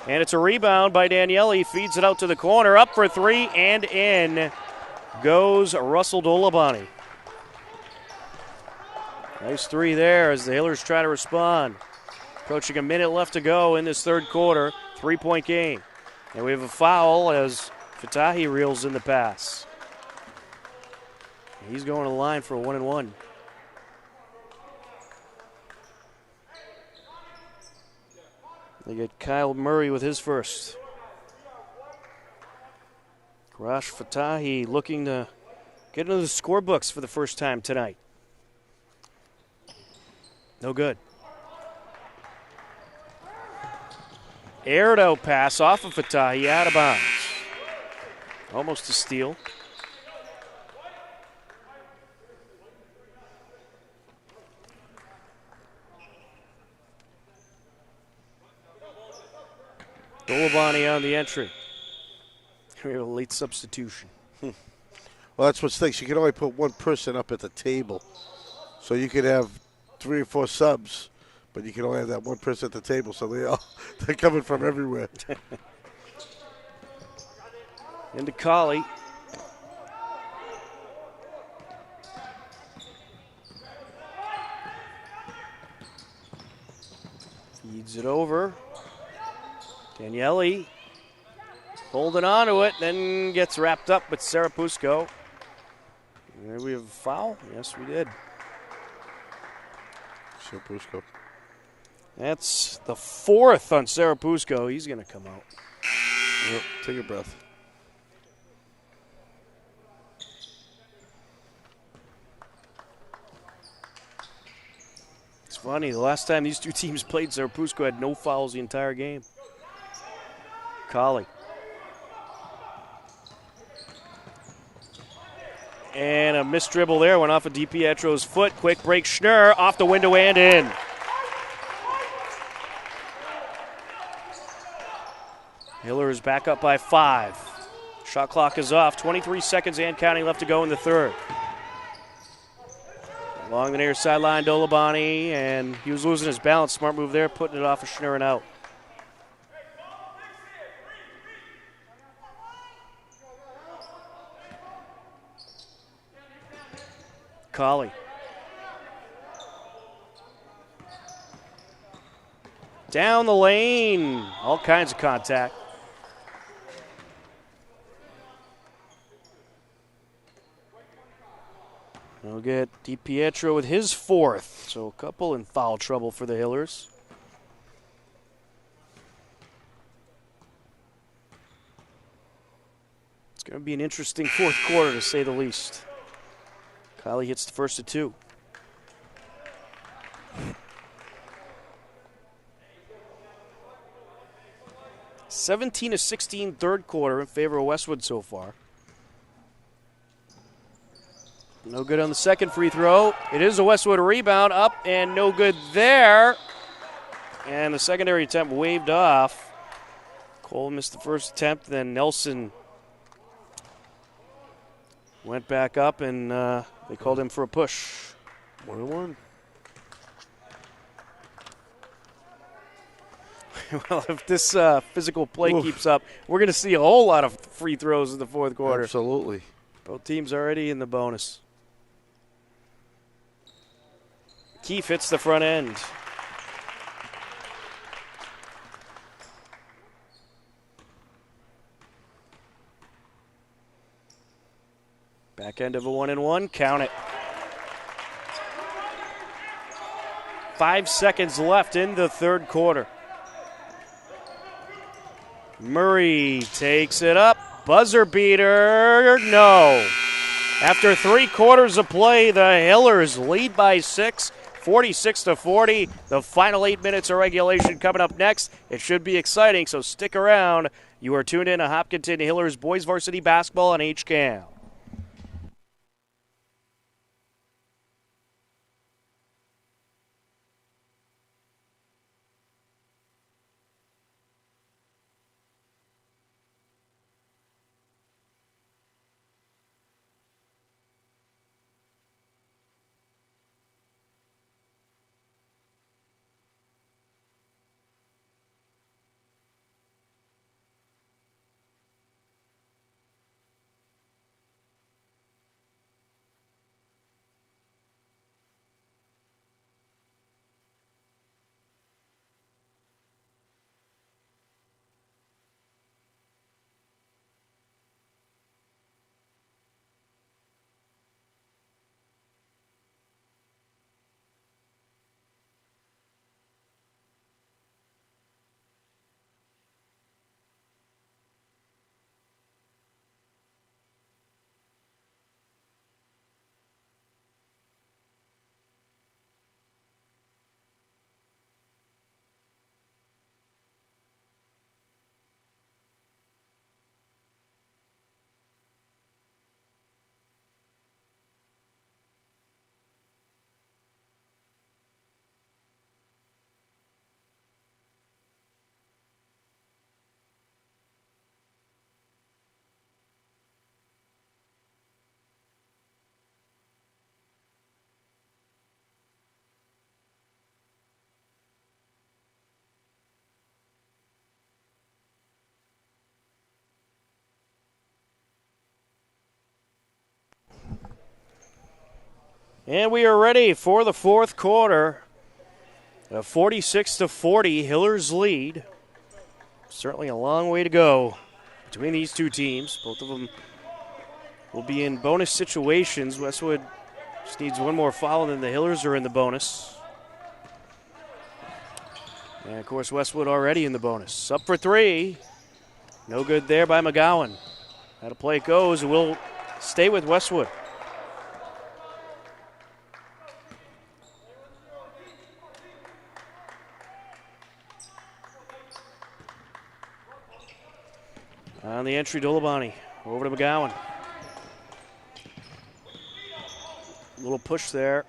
And it's a rebound by Daniele. Feeds it out to the corner, up for 3 and in. goes Russell Dolabani. Nice three there as the Hillers try to respond. Approaching a minute left to go in this third quarter. 3-point game. And we have a foul as Fatahi reels in the pass. He's going to the line for a 1-and-1. They get Kyle Murray with his first. Rash Fatahi looking to get into the scorebooks for the first time tonight. No good. Aired out pass off of Fatahi, out of bounds. Almost a steal. Dolabani on the entry. We have a late substitution. Well, that's what stinks. You can only put one person up at the table. So you could have 3 or 4 subs, but you can only have that one person at the table. So they're coming from everywhere. Into Colley. Feeds it over. Daniele holding on to it, then gets wrapped up with Sarapusco. Did we have a foul? Yes, we did. Sarapusco. That's the 4th on Sarapusco. He's going to come out. Yep, take a breath. It's funny, the last time these two teams played, Sarapusco had no fouls the entire game. Colley. And a missed dribble there, went off of DiPietro's foot. Quick break, Schnurr off the window and in. Hiller is back up by 5. Shot clock is off. 23 seconds and counting left to go in the third. Along the near sideline, Dolabani, and he was losing his balance. Smart move there, putting it off of Schnurr and out. Colley. Down the lane. All kinds of contact. We'll get DiPietro with his 4th. So a couple in foul trouble for the Hillers. It's going to be an interesting fourth quarter, to say the least. Colley hits the first of 2. (17-16) third quarter in favor of Westwood so far. No good on the second free throw. It is a Westwood rebound, up and no good there. And the secondary attempt waved off. Cole missed the first attempt, then Nelson went back up and they called him for a push. 1-1. Well, if this physical play keeps up, we're going to see a whole lot of free throws in the fourth quarter. Absolutely. Both teams already in the bonus. Keefe hits the front end. Back end of a 1-and-1. Count it. 5 seconds left in the third quarter. Murray takes it up. Buzzer beater. No. After 3 quarters of play, the Hillers lead by 6, 46-40. The final 8 minutes of regulation coming up next. It should be exciting, so stick around. You are tuned in to Hopkinton Hillers Boys Varsity Basketball on HCAM. And we are ready for the fourth quarter. A 46-40 Hillers lead. Certainly a long way to go between these two teams. Both of them will be in bonus situations. Westwood just needs one more foul, and the Hillers are in the bonus. And, of course, Westwood already in the bonus. Up for three. No good there by McGowan. How to play it goes, and we'll stay with Westwood. On the entry, Dolabani. Over to McGowan. A little push there.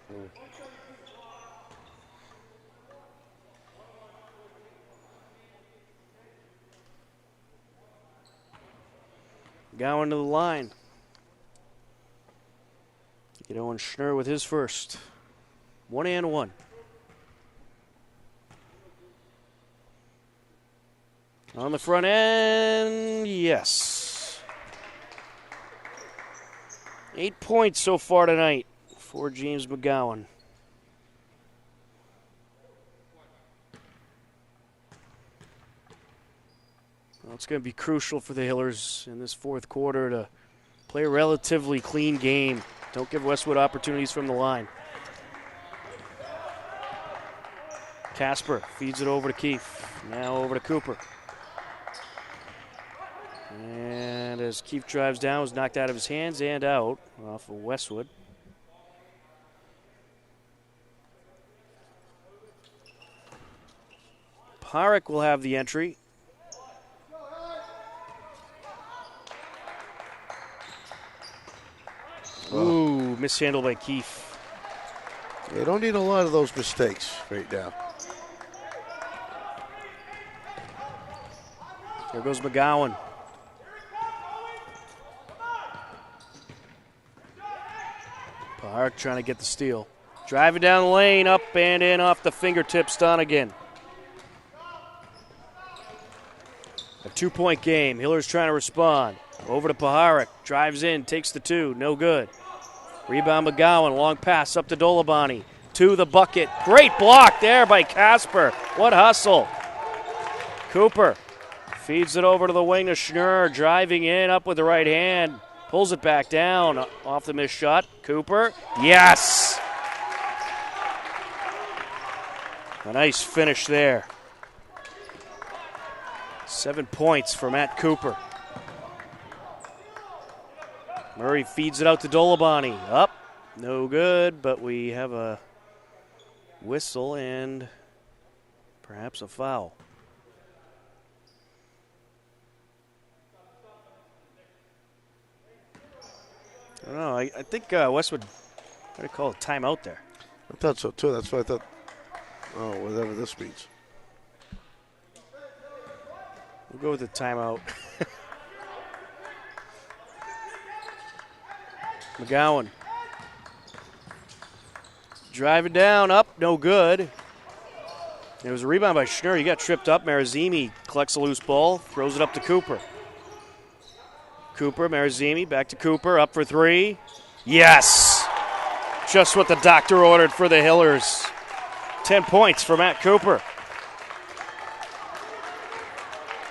McGowan to the line. Get Owen Schnurr with his first. 1-1. On the front end, yes. 8 points so far tonight for James McGowan. Well, it's going to be crucial for the Hillers in this fourth quarter to play a relatively clean game. Don't give Westwood opportunities from the line. Casper feeds it over to Keefe. Now over to Cooper. And as Keefe drives down, was knocked out of his hands and out off of Westwood. Parek will have the entry. Ooh, mishandled by Keefe. They don't need a lot of those mistakes right now. There goes McGowan. Park trying to get the steal. Driving down the lane, up and in off the fingertips, Donegan. A 2-point game. Hiller's trying to respond. Over to Paharek. Drives in, takes the two. No good. Rebound McGowan. Long pass up to Dolabani. To the bucket. Great block there by Casper. What hustle. Cooper feeds it over to the wing to Schnurr. Driving in, up with the right hand. Pulls it back down off the missed shot. Cooper. Yes! A nice finish there. 7 points for Matt Cooper. Murray feeds it out to Dolabani. Up. No good, but we have a whistle and perhaps a foul. I don't know. I think Westwood tried to call a timeout there. I thought so, too. That's what I thought. Oh, whatever this means. We'll go with the timeout. McGowan. Driving down, up, no good. It was a rebound by Schnurr. He got tripped up. Marazimi collects a loose ball, throws it up to Cooper. Cooper, Marazimi, back to Cooper, up for three. Yes! Just what the doctor ordered for the Hillers. 10 points for Matt Cooper.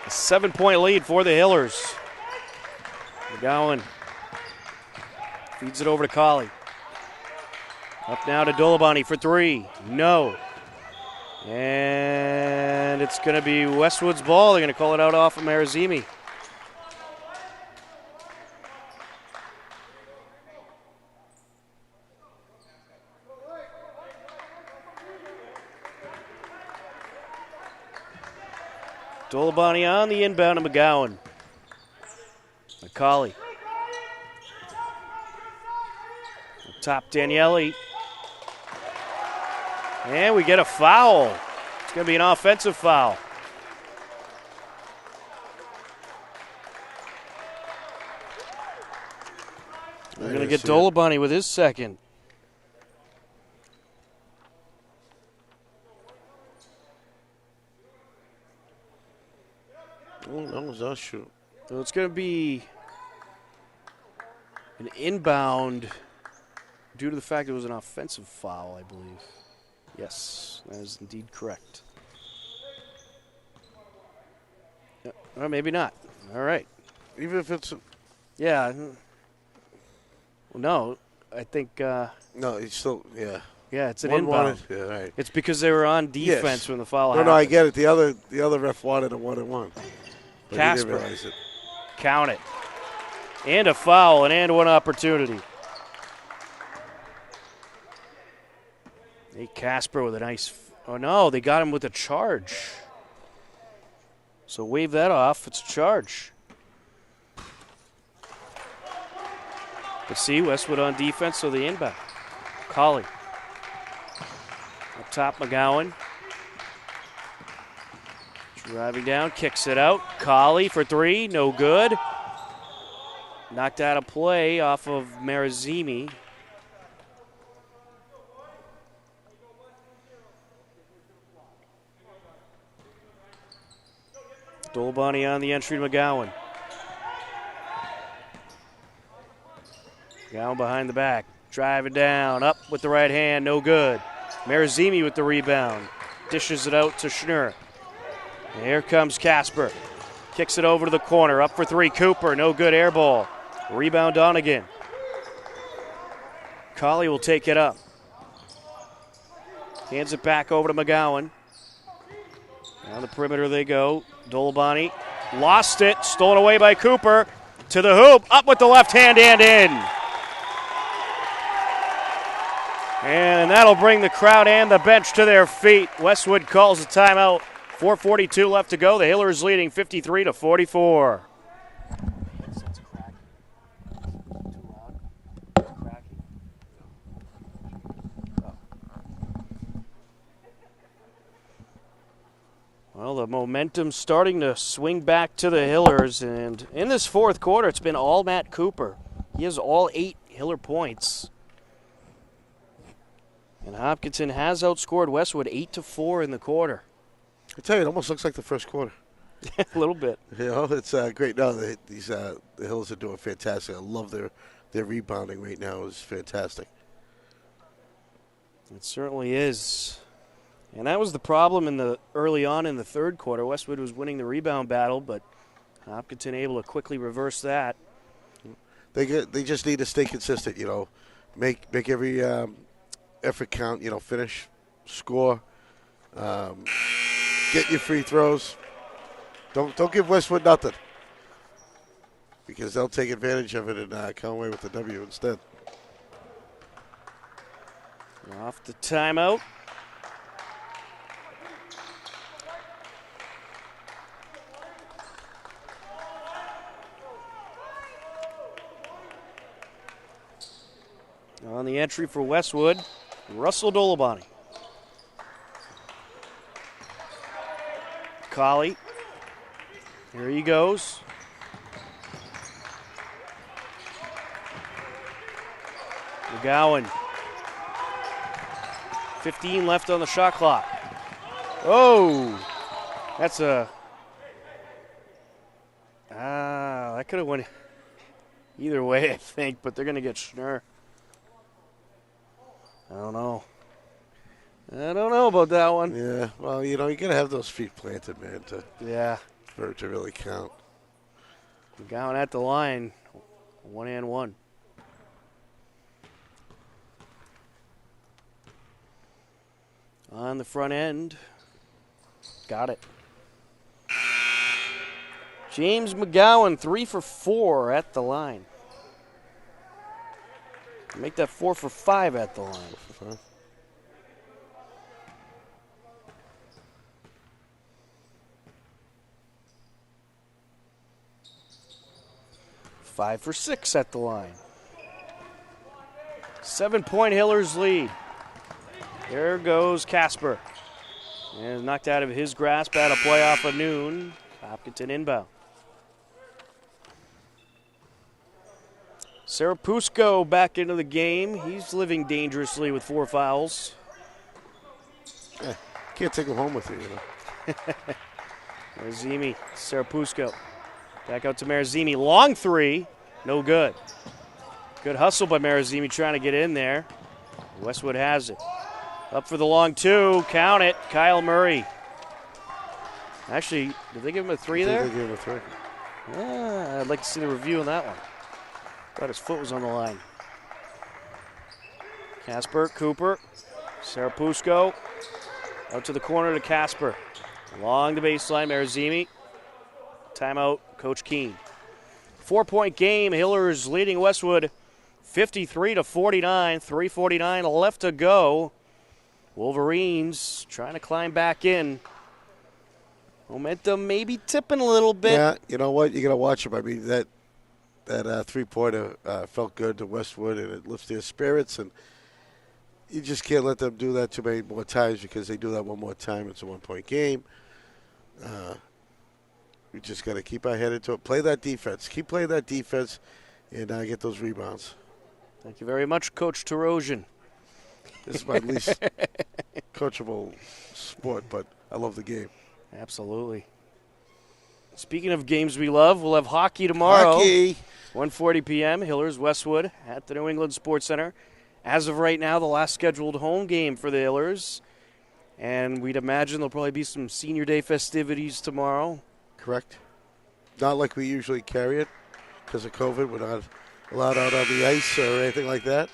A 7-point lead for the Hillers. McGowan feeds it over to Colley. Up now to Dolabani for three. No. And it's going to be Westwood's ball. They're going to call it out off of Marazimi. Dolabani on the inbound to McGowan. McCauley. Top Daniele. And we get a foul. It's going to be an offensive foul. We're going to get Dolabani with his second. Oh, that was us shoot. So it's going to be an inbound due to the fact it was an offensive foul, I believe. Yes, that is indeed correct. Or maybe not. All right. Even if it's Yeah. Well, no, I think. no, it's still Yeah, it's an One inbound. wanted, yeah, right. It's because they were on defense Yes. when the foul No, happened. no, I get it. The other ref wanted a 1-and-1. But he Casper. didn't realize it. Count it. And a foul, an and-one opportunity. Hey, Casper with a nice. Oh no, they got him with a charge. So wave that off. It's a charge. But see, Westwood on defense, so the inbound. Colley. Up top, McGowan. Driving down, kicks it out. Colley for three, no good. Knocked out of play off of Marazimi. Dolbani on the entry to McGowan. McGowan behind the back. Driving down, up with the right hand, no good. Marazimi with the rebound. Dishes it out to Schnur. And here comes Casper. Kicks it over to the corner. Up for three. Cooper. No good. Air ball. Rebound Donegan. Colley will take it up. Hands it back over to McGowan. Down the perimeter they go. Dolbani lost it. Stolen away by Cooper. To the hoop. Up with the left hand and in. And that'll bring the crowd and the bench to their feet. Westwood calls a timeout. 4:42 left to go. The Hillers leading 53-44. Well, the momentum's starting to swing back to the Hillers, and in this fourth quarter, it's been all Matt Cooper. He has all 8 Hiller points. And Hopkinton has outscored Westwood 8-4 in the quarter. I tell you, it almost looks like the first quarter. A little bit. You know, it's great. No, the Hills are doing fantastic. I love their rebounding right now. Is fantastic. It certainly is. And that was the problem early on in the third quarter. Westwood was winning the rebound battle, but Hopkinton able to quickly reverse that. They just need to stay consistent. You know, make every effort count. You know, finish, score, get your free throws. Don't give Westwood nothing, because they'll take advantage of it and come away with the W instead. Off the timeout. On the entry for Westwood, Russell Dolbani. Colley. Here he goes. McGowan. 15 left on the shot clock. Oh, that's a... that could have went either way, I think, but they're going to get Schnur. I don't know about that one. Yeah, well, you know, you got to have those feet planted, man, for it to really count. McGowan at the line, 1-and-1. On the front end, got it. James McGowan, 3 for 4 at the line. Make that 4 for 5 at the line. 5 for 6 at the line. 7-point Hillers lead. There goes Casper. And knocked out of his grasp out of play off of noon. Hopkinton inbound. Serapusco back into the game. He's living dangerously with 4 fouls. Can't take him home with you, you know. Marazimi, Serapusco. Back out to Marazimi. Long 3. No good. Good hustle by Marazimi trying to get in there. Westwood has it. Up for the long two. Count it. Kyle Murray. Actually, did they give him a 3 there? They gave him a 3. I'd like to see the review on that one. Thought his foot was on the line. Casper, Cooper, Sarapusco. Out to the corner to Casper. Along the baseline, Marazimi. Timeout, Coach Keene. 4-point game. Hillers leading Westwood 53-49. 3:49 left to go. Wolverines trying to climb back in. Momentum maybe tipping a little bit. Yeah, you know what? You got to watch them. I mean, that 3-pointer felt good to Westwood, and it lifts their spirits. And you just can't let them do that too many more times, because they do that one more time, it's a 1-point game. We just got to keep our head into it. Play that defense. Keep playing that defense, and get those rebounds. Thank you very much, Coach Tarosian. This is my least coachable sport, but I love the game. Absolutely. Speaking of games we love, we'll have hockey tomorrow. Hockey. 1:40 p.m. Hillers Westwood at the New England Sports Center. As of right now, the last scheduled home game for the Hillers. And we'd imagine there'll probably be some Senior Day festivities tomorrow. Correct. Not like we usually carry it because of COVID. We're not allowed out on the ice or anything like that.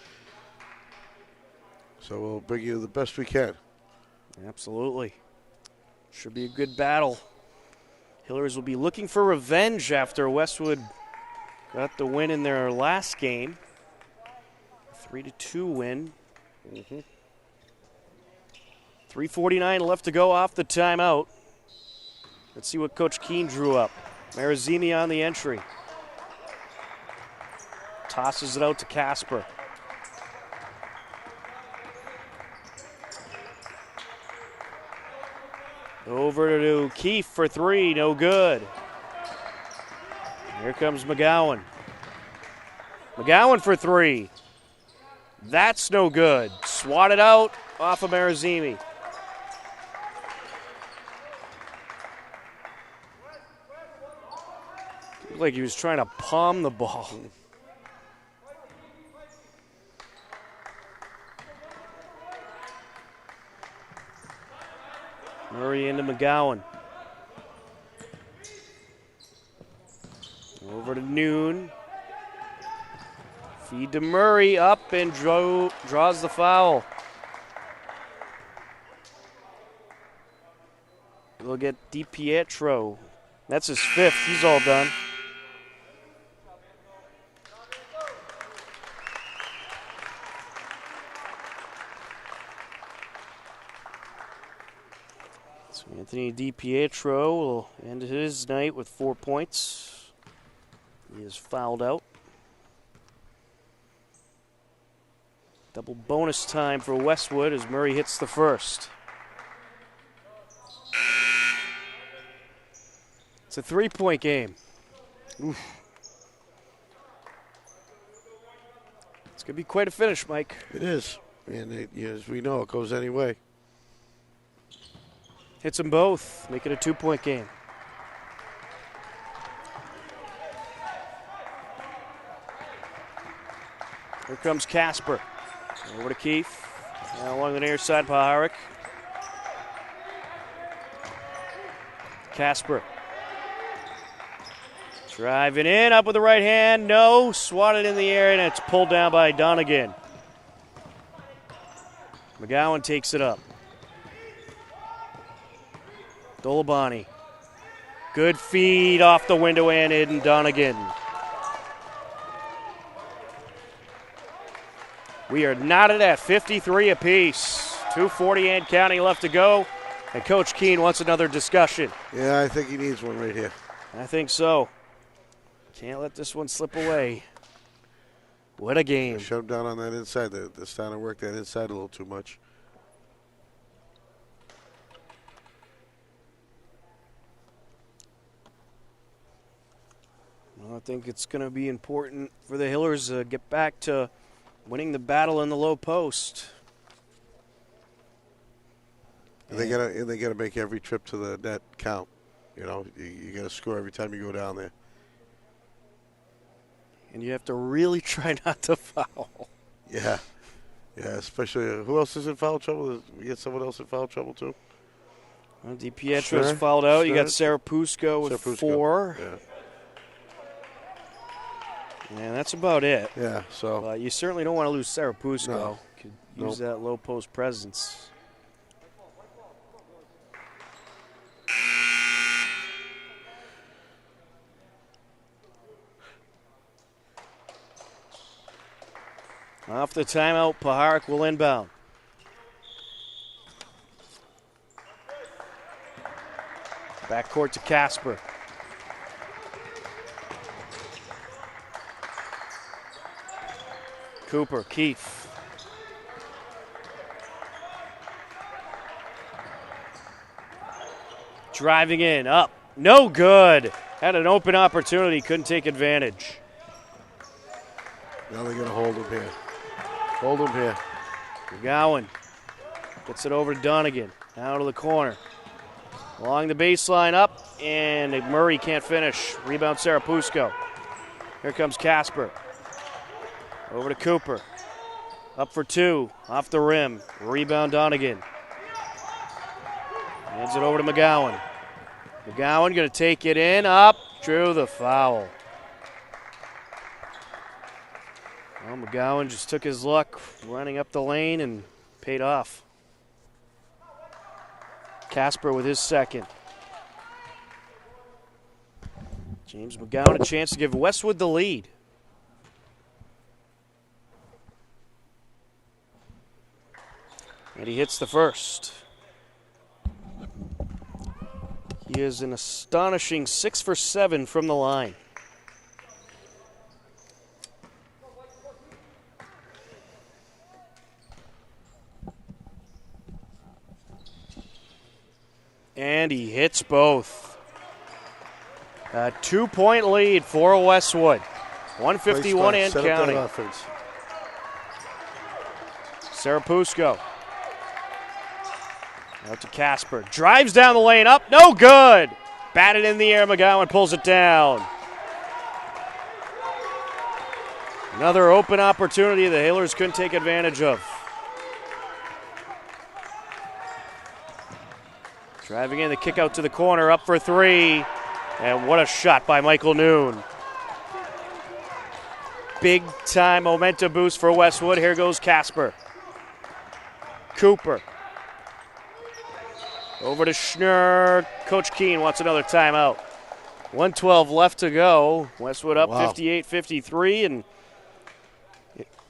So we'll bring you the best we can. Absolutely. Should be a good battle. Hillers will be looking for revenge after Westwood got the win in their last game. 3-2 win. 3:49 left to go off the timeout. Let's see what Coach Keene drew up. Marazimi on the entry. Tosses it out to Casper. Over to Keefe for 3, no good. Here comes McGowan. McGowan for 3. That's no good. Swatted out off of Marazimi. Looked like he was trying to palm the ball. Murray into McGowan. Over to Noon. Feed to Murray, up and draws the foul. We'll get DiPietro. That's his 5th. He's all done. So Anthony DiPietro will end his night with 4 points. He is fouled out. Double bonus time for Westwood as Murray hits the first. It's a 3-point game. Oof. It's going to be quite a finish, Mike. It is. And as we know, it goes any way. Hits them both, make it a 2-point game. Here comes Casper. Over to Keefe. Now along the near side, Paharic. Casper. Driving in, up with the right hand. No, swatted in the air, and it's pulled down by Donegan. McGowan takes it up. Dolabani. Good feed off the window and in Donegan. We are knotted at 53 apiece. 2:40 and counting left to go. And Coach Keene wants another discussion. Yeah, I think he needs one right here. I think so. Can't let this one slip away. What a game. Shut him down on that inside. They're starting to work that inside a little too much. Well, I think it's going to be important for the Hillers to get back to winning the battle in the low post. And they gotta make every trip to the net count. You know, you got to score every time you go down there. and you have to really try not to foul. Yeah. Yeah, especially who else is in foul trouble? We get someone else in foul trouble, too? Well, DiPietro's fouled out. You got Sarapusco with 4. Yeah. And that's about it. Yeah, so. But you certainly don't want to lose Sarapusco. No. Could use that low post presence. Off the timeout, Paharic will inbound. Backcourt to Casper. Cooper, Keefe. Driving in, up. No good. Had an open opportunity, couldn't take advantage. Now they're going to hold him here. Hold him here. McGowan gets it over to Donegan. Out to the corner. Along the baseline, up, and Murray can't finish. Rebound Sarapusco. Here comes Casper. Over to Cooper. Up for 2. Off the rim. Rebound Donegan. Hands it over to McGowan. McGowan going to take it in. Up. Drew the foul. Well, McGowan just took his luck running up the lane and paid off. Casper with his second. James McGowan a chance to give Westwood the lead. And he hits the first. He is an astonishing 6 for 7 from the line. And he hits both. A 2-point lead for Westwood. 151 and counting. Sarapusco. Out to Casper. Drives down the lane, up, no good. Batted in the air, McGowan pulls it down. Another open opportunity the Hailers couldn't take advantage of. Driving in the kick out to the corner, up for 3. And what a shot by Michael Noon. Big time momentum boost for Westwood. Here goes Casper. Cooper. Over to Schnurr. Coach Keene wants another timeout. 1:12 left to go. Westwood up 58-53, and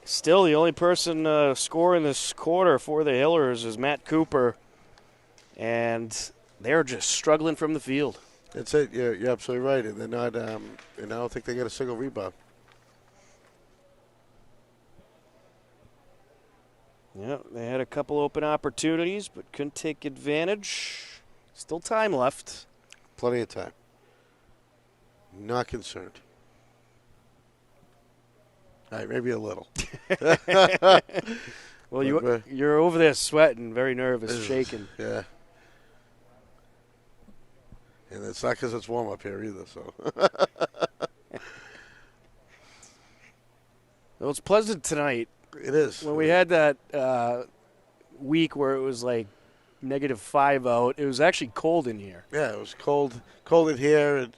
still the only person scoring this quarter for the Hillers is Matt Cooper, and they're just struggling from the field. That's it. You're absolutely right, and they're not. And I don't think they get a single rebound. Yeah, they had a couple open opportunities, but couldn't take advantage. Still time left. Plenty of time. Not concerned. All right, maybe a little. Well, you're over there sweating, very nervous, shaking. Yeah. And it's not because it's warm up here either, so. Well, it's pleasant tonight. It is. When we had that week where it was like -5 out, it was actually cold in here. Yeah, it was cold in here, and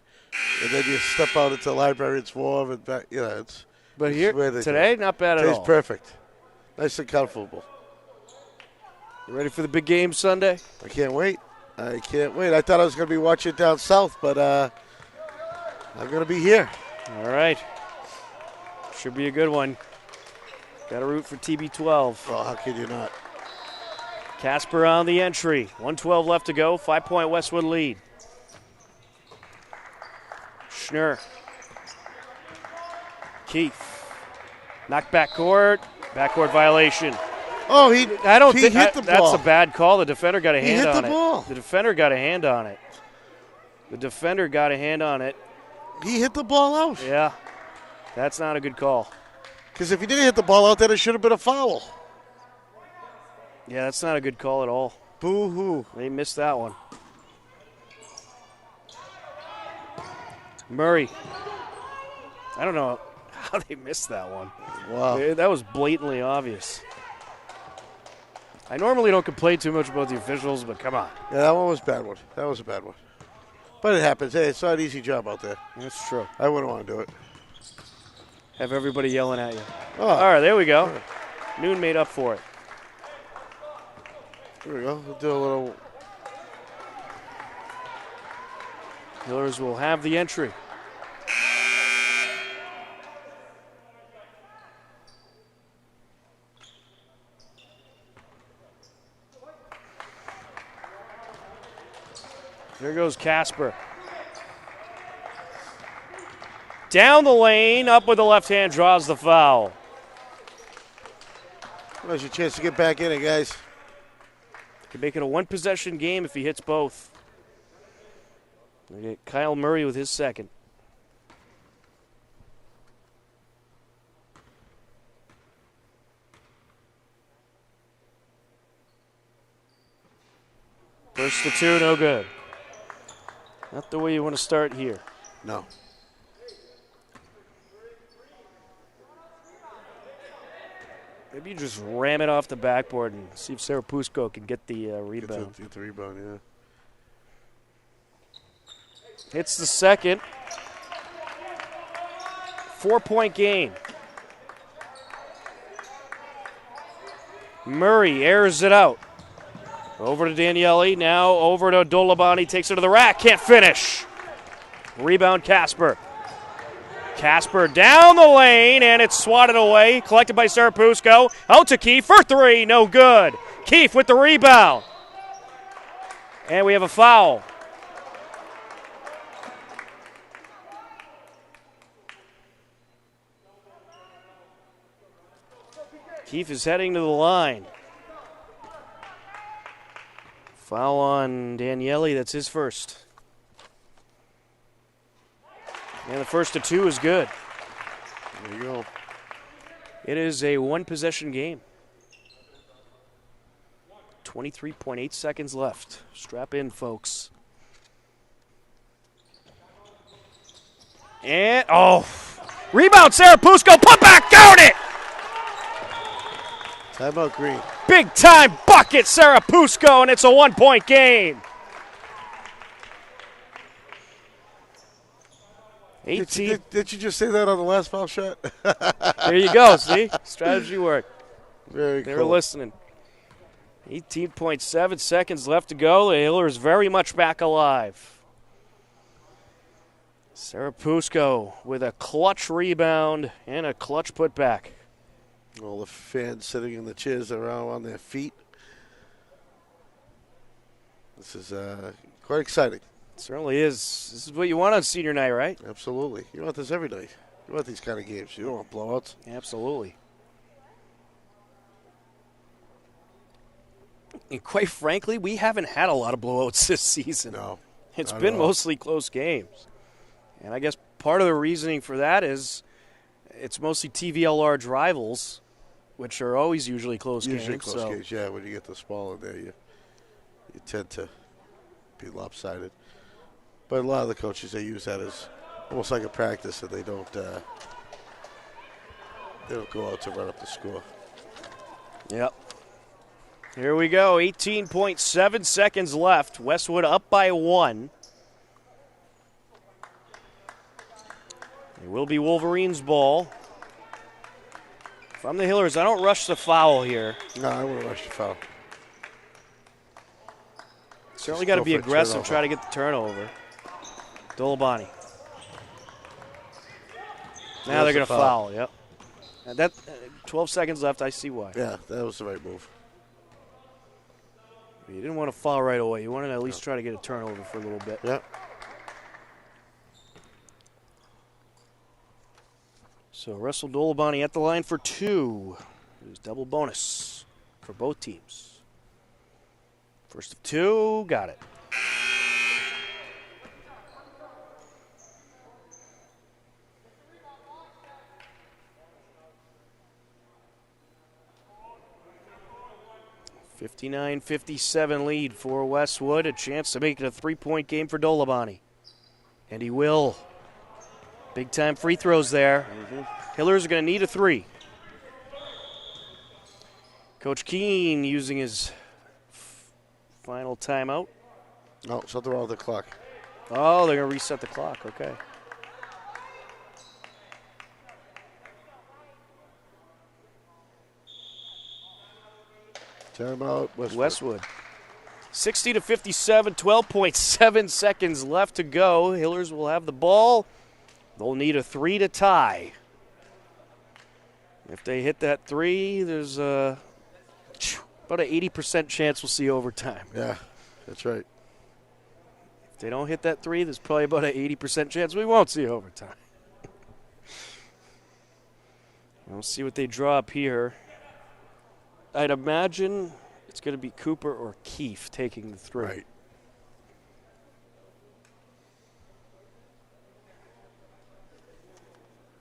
then you step out into the library, it's warm, and back. Yeah, it's. But here today, not bad at all. Today's perfect, nice and comfortable. You ready for the big game Sunday? I can't wait. I thought I was going to be watching down south, but I'm going to be here. All right. Should be a good one. Got to root for TB12. Well, how can you not? Casper on the entry. 1:12 left to go. 5-point Westwood lead. Schnurr. Keefe. Knocked backcourt. Backcourt violation. Oh, he hit the ball. That's a bad call. The defender got a hand on it. He hit the ball. The defender got a hand on it. He hit the ball out. Yeah. That's not a good call. Because if he didn't hit the ball out, then it should have been a foul. Yeah, that's not a good call at all. Boo-hoo. They missed that one. Murray. I don't know how they missed that one. Wow. That was blatantly obvious. I normally don't complain too much about the officials, but come on. Yeah, that one was a bad one. That was a bad one. But it happens. Hey, it's not an easy job out there. That's true. I wouldn't want to do it. Have everybody yelling at you. Oh. All right, there we go. Right. Noon made up for it. Here we go. We'll do a little. Hillers will have the entry. There goes Casper. Down the lane, up with the left hand, draws the foul. There's your chance to get back in it, guys. Can make it a one-possession game if he hits both. We get Kyle Murray with his second. First to two, no good. Not the way you want to start here. No. Maybe you just ram it off the backboard and see if Sarapusko can get the rebound. Get the rebound, yeah. Hits the second. 4-point game. Murray airs it out. Over to Daniele, now over to Dolabani, takes it to the rack, can't finish. Rebound Casper. Casper down the lane, and it's swatted away, collected by Sarapusko. Out to Keefe for three, no good. Keefe with the rebound. And we have a foul. Keefe is heading to the line. Foul on Daniele, that's his first. And the first to two is good. There you go. It is a one-possession game. 23.8 seconds left. Strap in, folks. And, rebound, Sarapusko, put back, count it! Timeout Green. Big-time bucket, Sarapusko, and it's a one-point game. 18. Did you just say that on the last foul shot? There you go, see? Strategy work. Very They cool. were listening. 18.7 seconds left to go. The Hillers very much back alive. Sarapusko with a clutch rebound and a clutch putback. All the fans sitting in the chairs around on their feet. This is quite exciting. It certainly is. This is what you want on senior night, right? Absolutely. You want this every night. You want these kind of games. You don't want blowouts. Absolutely. And quite frankly, we haven't had a lot of blowouts this season. No. It's been mostly close games. And I guess part of the reasoning for that is it's mostly TVL large rivals, which are always usually close games. Usually close games, yeah. When you get the smaller there, you tend to be lopsided. But a lot of the coaches, they use that as almost like a practice, and they don't go out to run up the score. Yep. Here we go. 18.7 seconds left. Westwood up by one. It will be Wolverines' ball. If I'm the Hillers, I don't rush the foul here. No, I wouldn't rush the foul. Certainly got to be aggressive, try to get the turnover. Dolabani. Now they're going to foul, yep. And that 12 seconds left, I see why. Yeah, that was the right move. You didn't want to foul right away. You wanted to at least try to get a turnover for a little bit. Yeah. So Russell Dolabani at the line for two. There's double bonus for both teams. First of two, got it. (59-57) lead for Westwood. A chance to make it a three-point game for Dolabani. And he will. Big-time free throws there. Mm-hmm. Hillers are going to need a 3. Coach Keene using his final timeout. No, something wrong with the clock. Oh, they're going to reset the clock. Okay. Timeout, Westwood. 60-57, 12.7 seconds left to go. Hillers will have the ball. They'll need a 3 to tie. If they hit that 3, there's about an 80% chance we'll see overtime. Yeah, that's right. If they don't hit that 3, there's probably about an 80% chance we won't see overtime. We'll see what they draw up here. I'd imagine it's going to be Cooper or Keefe taking the 3. Right.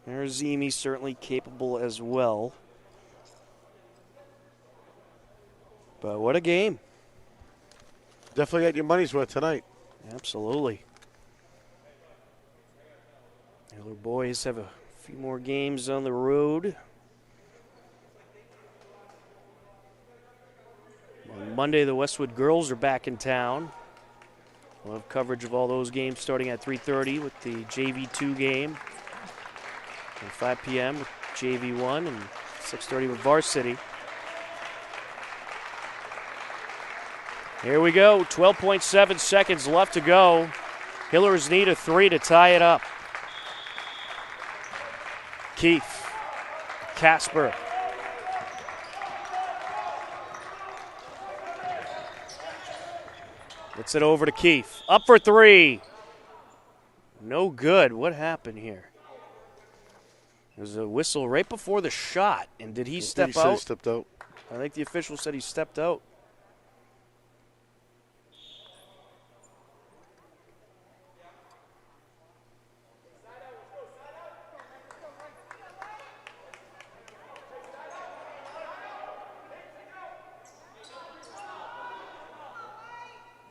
Arzimi certainly capable as well. But what a game. Definitely got your money's worth tonight. Absolutely. The other boys have a few more games on the road. On Monday, the Westwood girls are back in town. We'll have coverage of all those games starting at 3:30 with the JV2 game. And 5 p.m. with JV1 and 6:30 with Varsity. Here we go. 12.7 seconds left to go. Hillers need a 3 to tie it up. Keefe. Casper. Gets it over to Keefe. Up for 3. No good. What happened here? There's a whistle right before the shot. And did he step out? He stepped out. I think the official said he stepped out.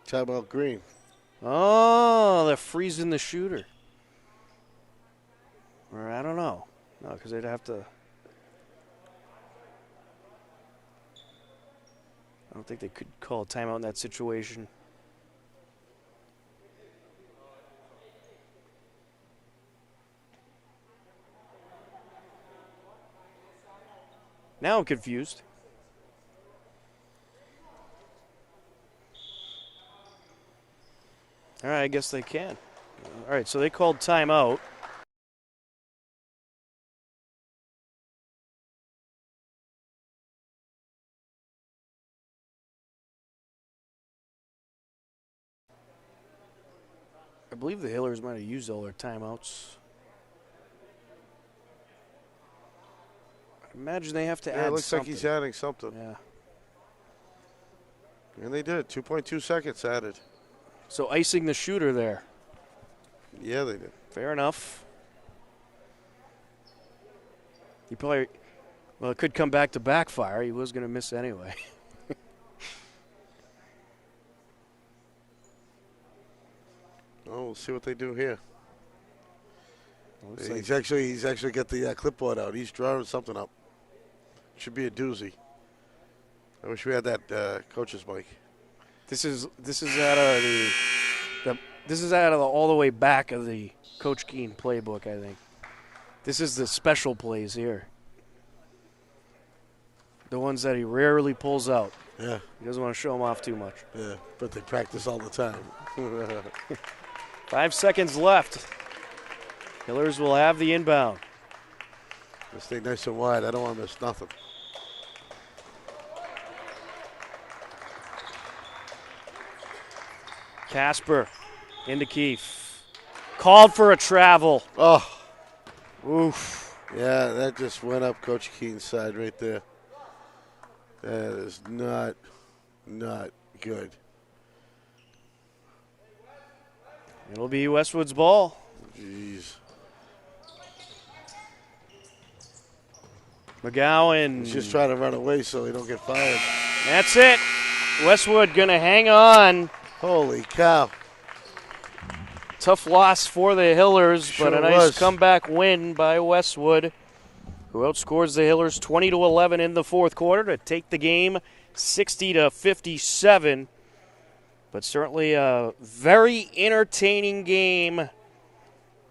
Timeout green. Oh, they're freezing the shooter. Or I don't know. No, because they'd have to. I don't think they could call a timeout in that situation. Now I'm confused. All right, I guess they can. All right, so they called timeout. I believe the Hillers might have used all their timeouts. I imagine they have to add Yeah, it looks something. like he's adding something. Yeah. And they did. 2.2 seconds added. So icing the shooter there. Yeah, they did. Fair enough. He probably, well, it could come back to backfire. He was going to miss anyway. Oh, we'll see what they do here. Looks He's like actually got the clipboard out. He's drawing something up. Should be a doozy. I wish we had that coach's mic. this is out of this is out of all the way back of the Coach Keene playbook, I think. This is the special plays here. The ones that he rarely pulls out. Yeah. He doesn't want to show them off too much. Yeah, but they practice all the time. 5 seconds left. Hillers will have the inbound. Stay nice and wide. I don't want to miss nothing. Casper into Keefe. Called for a travel. Oh, Oof. yeah, that just went up Coach Keene's side right there. That is not good. It'll be Westwood's ball. Jeez. McGowan. He's just trying to run away so he don't get fired. That's it. Westwood going to hang on. Holy cow. Tough loss for the Hillers, Sure but a nice was. comeback win by Westwood. who outscores the Hillers 20-11 in the fourth quarter to take the game 60-57. But certainly a very entertaining game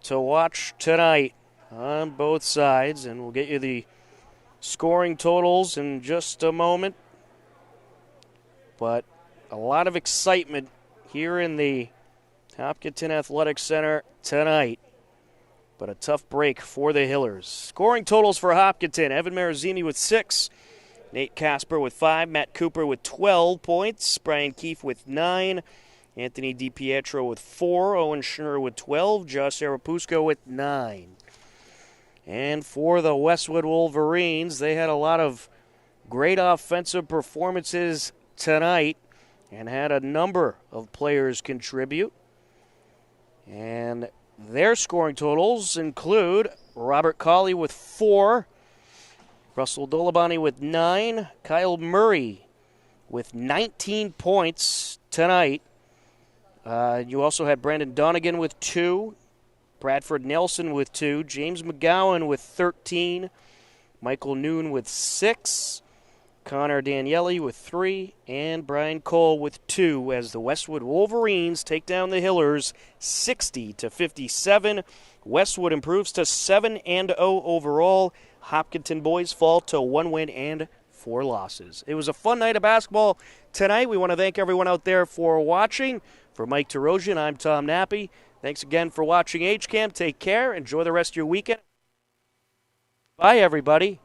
to watch tonight on both sides. And we'll get you the scoring totals in just a moment. But a lot of excitement here in the Hopkinton Athletic Center tonight. But a tough break for the Hillers. Scoring totals for Hopkinton: Evan Marazimi with 6, Nate Casper with 5, Matt Cooper with 12 points, Brian Keefe with 9, Anthony DiPietro with 4, Owen Schnurr with 12, Josh Arapusco with 9. And for the Westwood Wolverines, they had a lot of great offensive performances tonight and had a number of players contribute. And their scoring totals include Robert Colley with 4, Russell Dolabani with 9, Kyle Murray with 19 points tonight. You also had Brandon Donegan with 2, Bradford Nelson with 2, James McGowan with 13, Michael Noon with 6, Connor Daniele with 3, and Brian Cole with 2 as the Westwood Wolverines take down the Hillers 60-57. Westwood improves to 7-0 overall. Hopkinton boys fall to 1 win and 4 losses. It was a fun night of basketball tonight. We want to thank everyone out there for watching. For Mike Terosian, I'm Tom Nappy. Thanks again for watching HCAM. Take care. Enjoy the rest of your weekend. Bye, everybody.